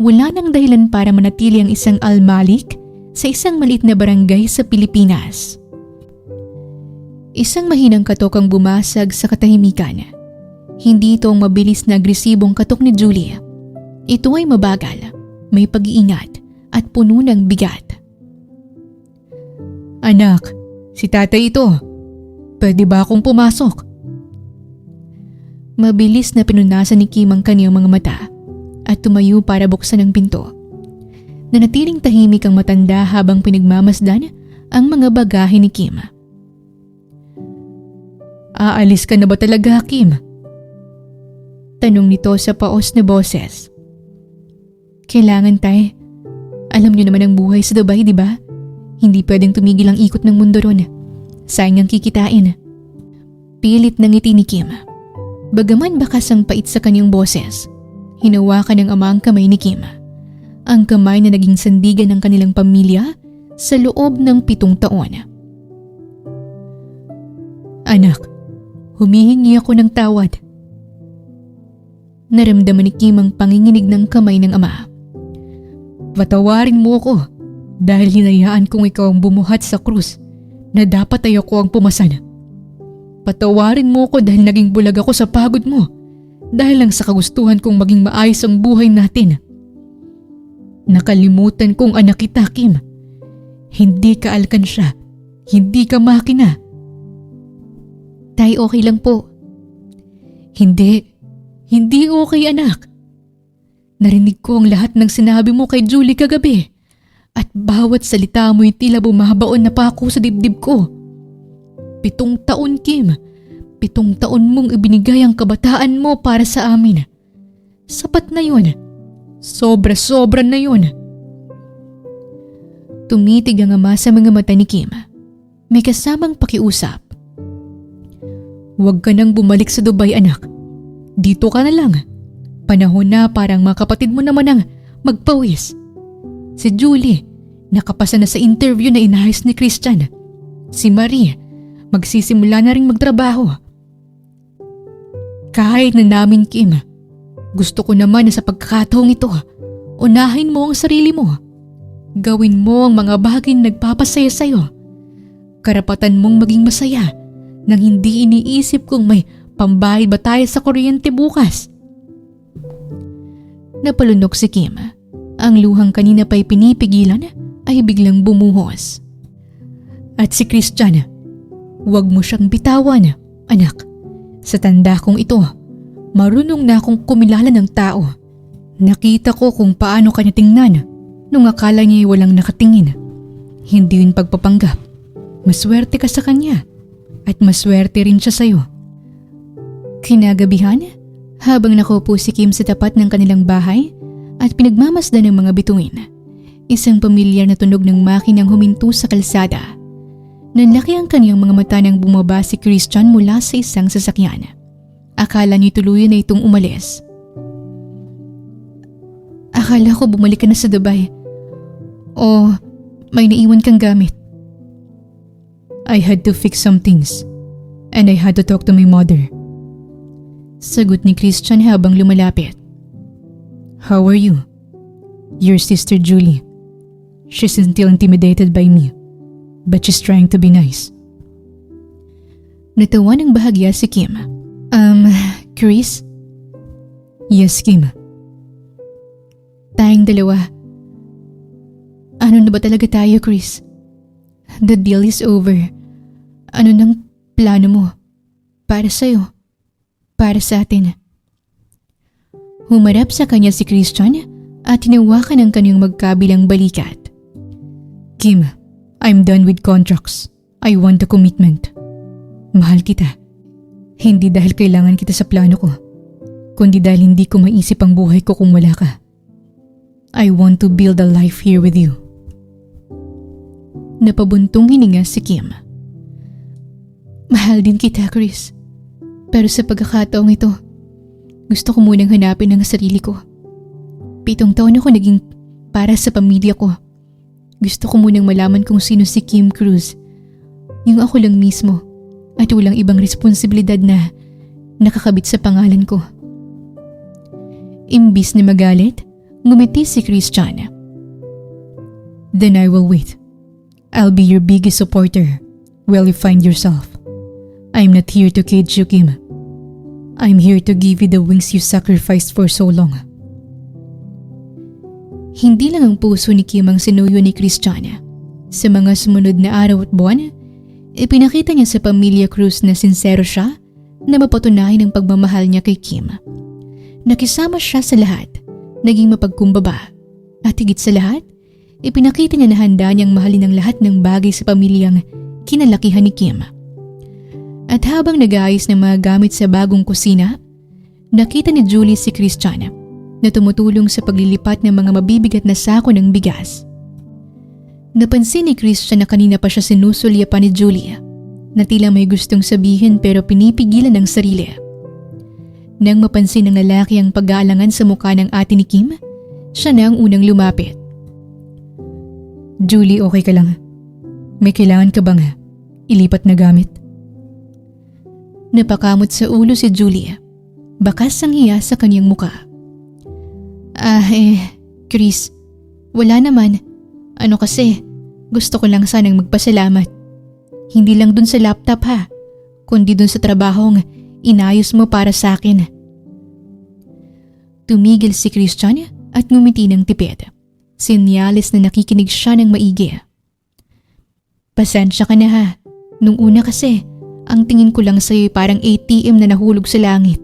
Wala nang dahilan para manatili ang isang almalik sa isang maliit na barangay sa Pilipinas. Isang mahinang katok ang bumasag sa katahimikan. Hindi ito ang mabilis na agresibong katok ni Julie. Ito ay mabagal, may pag-iingat at puno ng bigat. Anak, si tatay ito. Pwede ba akong pumasok? Mabilis na pinunasan ni Kim ang kaniyang mga mata at tumayo para buksan ang pinto. Nanatiling tahimik ang matanda habang pinagmamasdan ang mga bagahe ni Kim. Aalis ka na ba talaga, Kim? Tanong nito sa paos na boses. Kailangan, tay. Alam niyo naman ang buhay sa Dubai, di ba? Hindi pwedeng tumigil ang ikot ng mundo ron. Sayang ang kikitain. Pilit ng ngiti ni Kim. Bagaman bakas ang pait sa kanyang boses, hinawakan ng ama ang kamay ni Kim. Ang kamay na naging sandigan ng kanilang pamilya sa loob ng 7 taon. Anak, humihingi ako ng tawad. Naramdaman ni Kim ang panginginig ng kamay ng ama. Patawarin mo ako dahil hinayaan kong ikaw ang bumuhat sa krus na dapat ay ako ang pumasan. Patawarin mo ako dahil naging bulag ako sa pagod mo dahil lang sa kagustuhan kong maging maayos ang buhay natin. Nakalimutan kong anak kita, Kim. Hindi ka alkansya, hindi ka makina. Tay, okay lang po. Hindi okay, anak. Narinig ko ang lahat ng sinabi mo kay Julie kagabi at bawat salita mo'y tila bumabaon na pa ako sa dibdib ko. 7 taon, Kim. 7 taon mong ibinigay ang kabataan mo para sa amin. Sapat na yun. Sobra-sobra na yun. Tumitig ang ama sa mga mata ni Kim. May kasamang pakiusap. Huwag ka nang bumalik sa Dubai, anak. Dito ka na lang. Panahon na parang mga kapatid mo naman ang magpawis. Si Julie, nakapasa na sa interview na inayos ni Christian. Si Marie, magsisimula na rin magtrabaho. Kahit na namin, Kim, gusto ko naman na sa pagkakataong ito, unahin mo ang sarili mo. Gawin mo ang mga bagay na nagpapasaya sa'yo. Karapatan mong maging masaya nang hindi iniisip kung may pambayad ba tayo sa kuryente bukas. Napalunok si Kim. Ang luhang kanina pa'y pinipigilan ay biglang bumuhos. At si Christian, huwag mo siyang bitawan, anak. Sa tanda kong ito, marunong na akong kumilala ng tao. Nakita ko kung paano kanya tingnan nung akala niya walang nakatingin. Hindi yun pagpapanggap. Maswerte ka sa kanya at maswerte rin siya sa'yo. Kinagabihan, habang nakaupo si Kim sa tapat ng kanilang bahay at pinagmamasdan ng mga bituin, isang pamilyar na tunog ng makinang huminto sa kalsada. Nanlaki ang kanyang mga mata nang bumaba si Christian mula sa isang sasakyan. Akala niya tuluyan na itong umalis. Akala ko bumalik ka na sa Dubai. O may naiwan kang gamit. I had to fix some things and I had to talk to my mother. Sagot ni Christian habang lumalapit. How are you? Your sister Julie. She's still intimidated by me, but she's trying to be nice. Natawa ng bahagya si Kim. Chris? Yes, Kim. Tayong dalawa. Ano na ba talaga tayo, Chris? The deal is over. Ano nang plano mo? Para sa'yo? Para sa atin? Humarap sa kanya si Christian at hinawakan ang kanyang magkabilang balikat. Kim, I'm done with contracts. I want a commitment. Mahal kita. Hindi dahil kailangan kita sa plano ko, kundi dahil hindi ko maisip ang buhay ko kung wala ka. I want to build a life here with you. Napabuntong hininga si Kim. Mahal din kita, Chris. Pero sa pagkakataong ito, gusto ko munang hanapin ang sarili ko. 7 taon ako naging para sa pamilya ko. Gusto ko munang malaman kung sino si Kim Cruz. Yung ako lang mismo at walang ibang responsibilidad na nakakabit sa pangalan ko. Imbis na magalit, ngumiti si Christian. Then I will wait. I'll be your biggest supporter while you find yourself. I'm not here to cage you, Kim. I'm here to give you the wings you sacrificed for so long. Hindi lang ang puso ni Kim ang sinuyo ni Christiana. Sa mga sumunod na araw at buwan, ipinakita niya sa pamilya Cruz na sincero siya na mapatunayan ang pagmamahal niya kay Kim. Nakisama siya sa lahat, naging mapagkumbaba, at higit sa lahat, ipinakita niya na handa niyang mahalin ang lahat ng bagay sa pamilyang kinalakihan ni Kim. At habang nag-aayos ng mga gamit sa bagong kusina, nakita ni Julie si Christiana na tumutulong sa paglilipat ng mga mabibigat na sako ng bigas. Napansin ni Christian na kanina pa siya sinusulyapan ni Julie na tila may gustong sabihin pero pinipigilan ng sarili. Nang mapansin ng lalaki ang pag-aalangan sa mukha ng ate ni Kim, siya na ang unang lumapit. Julie, okay ka lang? May kailangan ka bang ilipat na gamit? Napakamot sa ulo si Julie. Bakas ang hiya sa kanyang mukha. Chris, wala naman. Ano kasi, gusto ko lang sanang magpasalamat. Hindi lang dun sa laptop kundi dun sa trabahong inayos mo para sa akin. Tumigil si Christian at ngumiti ng tipid. Sinyalis na nakikinig siya ng maigi. Pasensya ka na Nung una kasi, ang tingin ko lang sa'yo parang ATM na nahulog sa langit.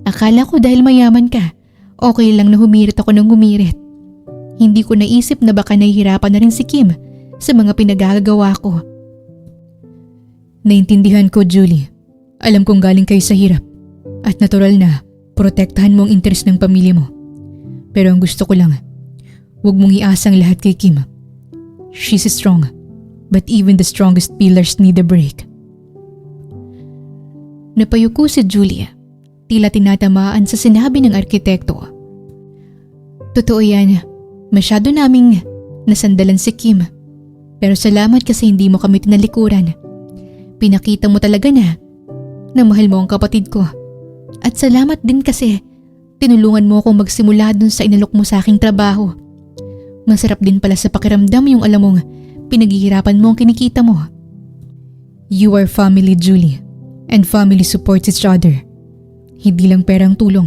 Akala ko dahil mayaman ka, okay lang na humirit ako ng humirit. Hindi ko naisip na baka nahihirapan na rin si Kim sa mga pinagagawa ko. Naintindihan ko, Julie. Alam kong galing kayo sa hirap at natural na protektahan mo ang interes ng pamilya mo. Pero ang gusto ko lang, huwag mong iasang lahat kay Kim. She's strong, but even the strongest pillars need a break. Napayuko si Julia, tila tinatamaan sa sinabi ng arkitekto. Totoo yan, masyado naming nasandalan si Kim. Pero salamat kasi hindi mo kami tinalikuran. Pinakita mo talaga na mahal mo ang kapatid ko. At salamat din kasi tinulungan mo akong magsimula dun sa inalok mo sa aking trabaho. Masarap din pala sa pakiramdam yung alam mong pinaghihirapan mo ang kinikita mo. You are family, Julie. And family supports each other. Hindi lang perang tulong.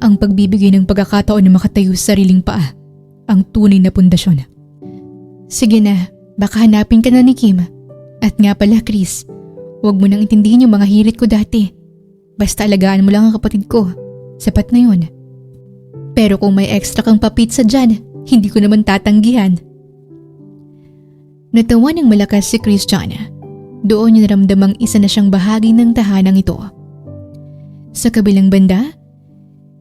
Ang pagbibigay ng pagkakataon na makatayo sa sariling paa, ang tunay na pundasyon. Sige na, baka hanapin ka na ni Kim. At nga pala, Chris, huwag mo nang intindihin yung mga hirit ko dati. Basta alagaan mo lang ang kapatid ko. Sapat na yun. Pero kung may extra kang papitsa dyan, hindi ko naman tatanggihan. Natawa ng malakas si Christiana. Doon niya naramdamang isa na siyang bahagi ng tahanang ito. Sa kabilang banda,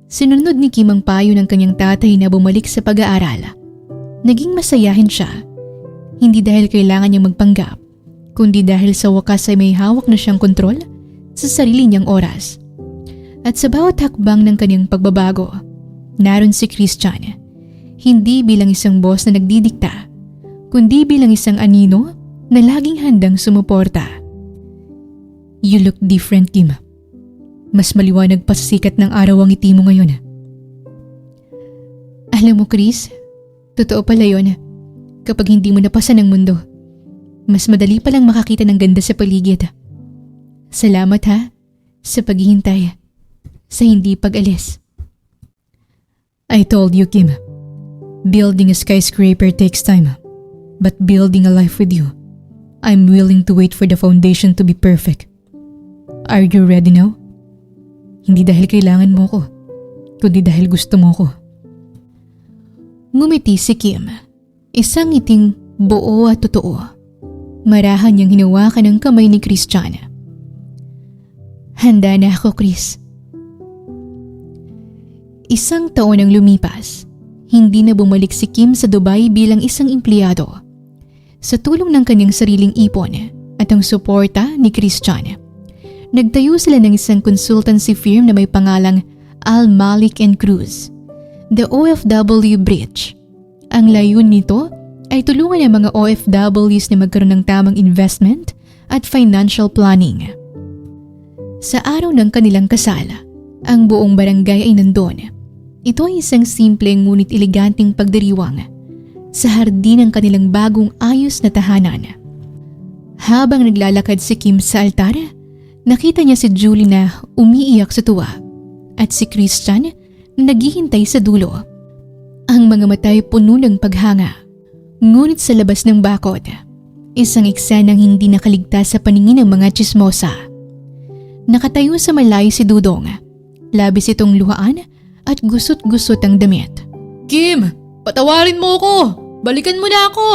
sinunod ni Kim ang payo ng kanyang tatay na bumalik sa pag-aaral. Naging masayahin siya. Hindi dahil kailangan niyang magpanggap, kundi dahil sa wakas ay may hawak na siyang kontrol sa sarili niyang oras. At sa bawat hakbang ng kanyang pagbabago, naroon si Christian. Hindi bilang isang boss na nagdidikta, kundi bilang isang anino na laging handang sumuporta. You look different, Kim. Mas maliwanag pa sa sikat ng araw ang ngiti mo ngayon. Alam mo, Chris, totoo pala yun. Kapag hindi mo napasan ang mundo, mas madali palang makakita ng ganda sa paligid. Salamat sa paghihintay, sa hindi pag-alis. I told you, Kim. Building a skyscraper takes time, but building a life with you, I'm willing to wait for the foundation to be perfect. Are you ready now? Hindi dahil kailangan mo ko, kundi dahil gusto mo ko. Ngumiti si Kim. Isang ngiting buo at totoo. Marahan niyang hinawakan ang kamay ni Christian. Handa na ako, Chris. 1 taon ang lumipas. Hindi na bumalik si Kim sa Dubai bilang isang empleyado. Sa tulong ng kanyang sariling ipon at ang suporta ni Christian, nagtayo sila ng isang consultancy firm na may pangalang Al Malik and Cruz, the OFW Bridge. Ang layunin nito ay tulungan ang mga OFWs na magkaroon ng tamang investment at financial planning. Sa araw ng kanilang kasal, ang buong barangay ay nandun. Ito ay isang simple ngunit eleganteng pagdiriwang sa hardin ng kanilang bagong ayos na tahanan. Habang naglalakad si Kim sa altar, nakita niya si Julie na umiiyak sa tuwa at si Christian na naghihintay sa dulo. Ang mga mata ay puno ng paghanga. Ngunit sa labas ng bakod, isang eksenang hindi nakaligtas sa paningin ng mga tsismosa. Nakatayo sa malayo si Dudong. Labis itong luhaan at gusot-gusot ang damit. Kim, patawarin mo ako! Balikan mo na ako!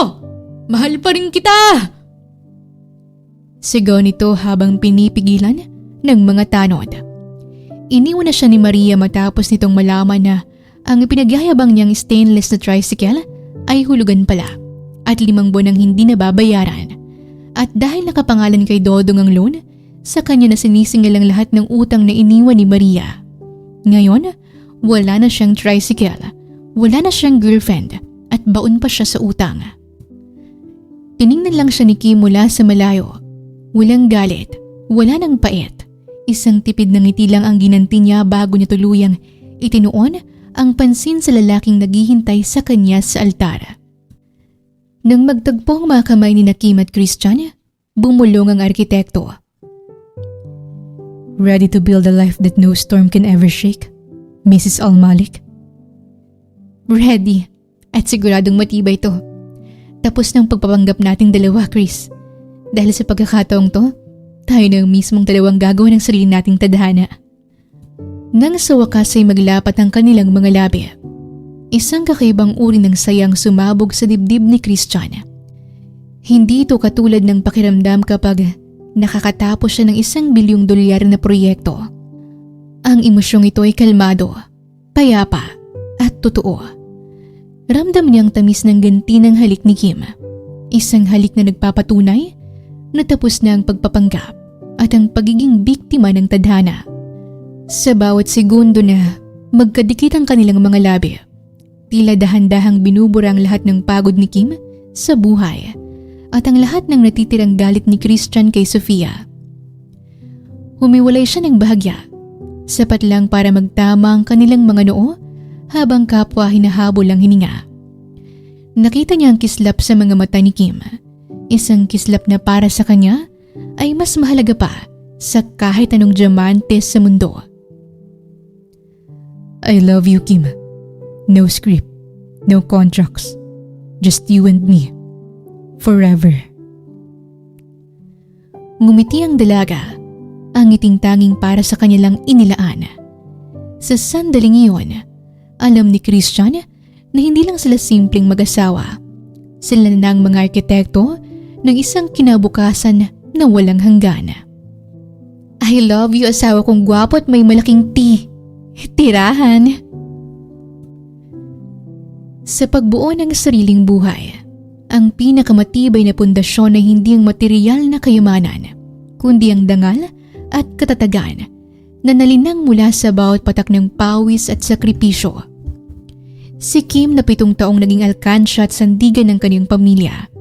Mahal pa rin kita! Sigaw nito habang pinipigilan ng mga tanod. Iniwan na siya ni Maria matapos nitong malaman na ang pinagyayabang niyang stainless na tricycle ay hulugan pala at 5 buwan ang hindi nababayaran. At dahil nakapangalan kay Dodong ang loan, sa kanya na sinisingal ang lahat ng utang na iniwan ni Maria. Ngayon, wala na siyang tricycle, wala na siyang girlfriend at baon pa siya sa utang. Tiningnan lang siya ni Kim mula sa malayo. Walang galit, wala nang pait. Isang tipid na ngiti lang ang ginanti niya bago niya tuluyang itinuon ang pansin sa lalaking naghihintay sa kanya sa altar. Nang magtagpo ang mga kamay ni Kim at Christian, bumulong ang arkitekto. Ready to build a life that no storm can ever shake, Mrs. Al Malik? Ready, at siguradong matibay to. Tapos ng pagpapanggap nating dalawa, Chris. Dahil sa pagkakataong to, tayo na ang mismong dalawang gagawa ng sarili nating tadhana. Nang sa wakas ay maglapat ang kanilang mga labi, isang kakaibang uri ng sayang sumabog sa dibdib ni Christian. Hindi ito katulad ng pakiramdam kapag nakakatapos siya ng $1 bilyong na proyekto. Ang emosyong ito ay kalmado, payapa, at totoo. Ramdam niyang tamis ng ganti ng halik ni Kim. Isang halik na nagpapatunay na tapos na ang pagpapanggap at ang pagiging biktima ng tadhana. Sa bawat segundo na magkadikit ang kanilang mga labi, tila dahan-dahang binubura ang lahat ng pagod ni Kim sa buhay at ang lahat ng natitirang galit ni Christian kay Sofia. Humiwalay siya ng bahagya, sapat lang para magtama ang kanilang mga noo habang kapwa hinahabol ang hininga. Nakita niya ang kislap sa mga mata ni Kim, isang kislap na para sa kanya ay mas mahalaga pa sa kahit anong diamante sa mundo. I love you, Kim. No script, no contracts. Just you and me. Forever. Ngumiti ang dalaga, ang ngiting tanging para sa kanilang inilaan. Sa sandaling iyon, alam ni Christian na hindi lang sila simpleng mag-asawa. Sila na ang mga arkitekto ng isang kinabukasan na walang hanggan. I love you, asawa kong gwapo at may malaking tirahan. Sa pagbuo ng sariling buhay, ang pinakamatibay na pundasyon ay hindi ang materyal na kayamanan, kundi ang dangal at katatagan na nalinang mula sa bawat patak ng pawis at sakripisyo. Si Kim na 7 taong naging alkansya at sandigan ng kanyang pamilya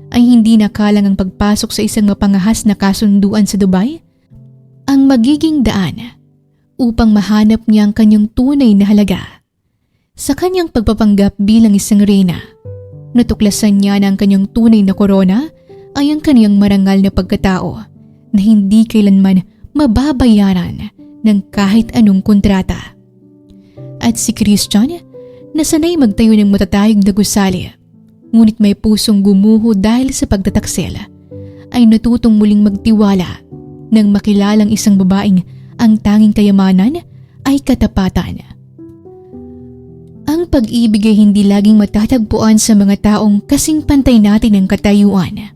ay hindi nakalang ang pagpasok sa isang mapangahas na kasunduan sa Dubai ang magiging daan upang mahanap niya ang kanyang tunay na halaga. Sa kanyang pagpapanggap bilang isang reyna, natuklasan niya na ang kanyang tunay na korona ay ang kanyang marangal na pagkatao na hindi kailanman mababayaran ng kahit anong kontrata. At si Christian, na sanay magtayo ng matatayog na gusali, ngunit may pusong gumuho dahil sa pagtataksil, ay natutong muling magtiwala nang makilalang isang babaeng ang tanging kayamanan ay katapatan. Ang ang pag-ibig ay hindi laging matatagpuan sa mga taong kasing pantay natin ang katayuan.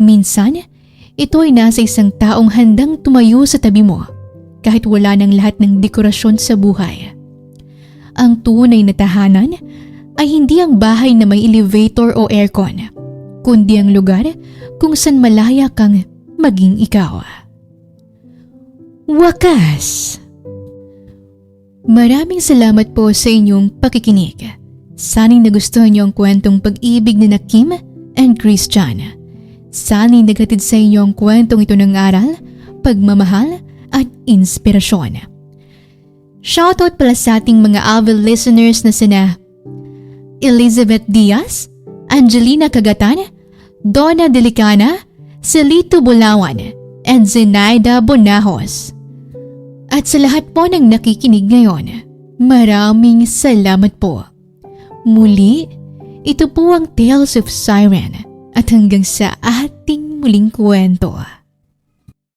Minsan, ito ay nasa isang taong handang tumayo sa tabi mo kahit wala ng lahat ng dekorasyon sa buhay. Ang tunay na tahanan ay hindi ang bahay na may elevator o aircon, kundi ang lugar kung saan malaya kang maging ikaw. Wakas! Maraming salamat po sa inyong pakikinig. Sana'y nagustuhan niyo ang kwentong pag-ibig ni Kim and Christian. Sana'y naghatid sa inyo ang kwentong ito ng aral, pagmamahal at inspirasyon. Shoutout pala sa ating mga avid listeners na sina Elizabeth Diaz, Angelina Cagatan, Donna Delicana, Celito Bulawan, and Zenaida Bonajos. At sa lahat po ng nakikinig ngayon, maraming salamat po. Muli, ito po ang Tales of Siren at hanggang sa ating muling kwento.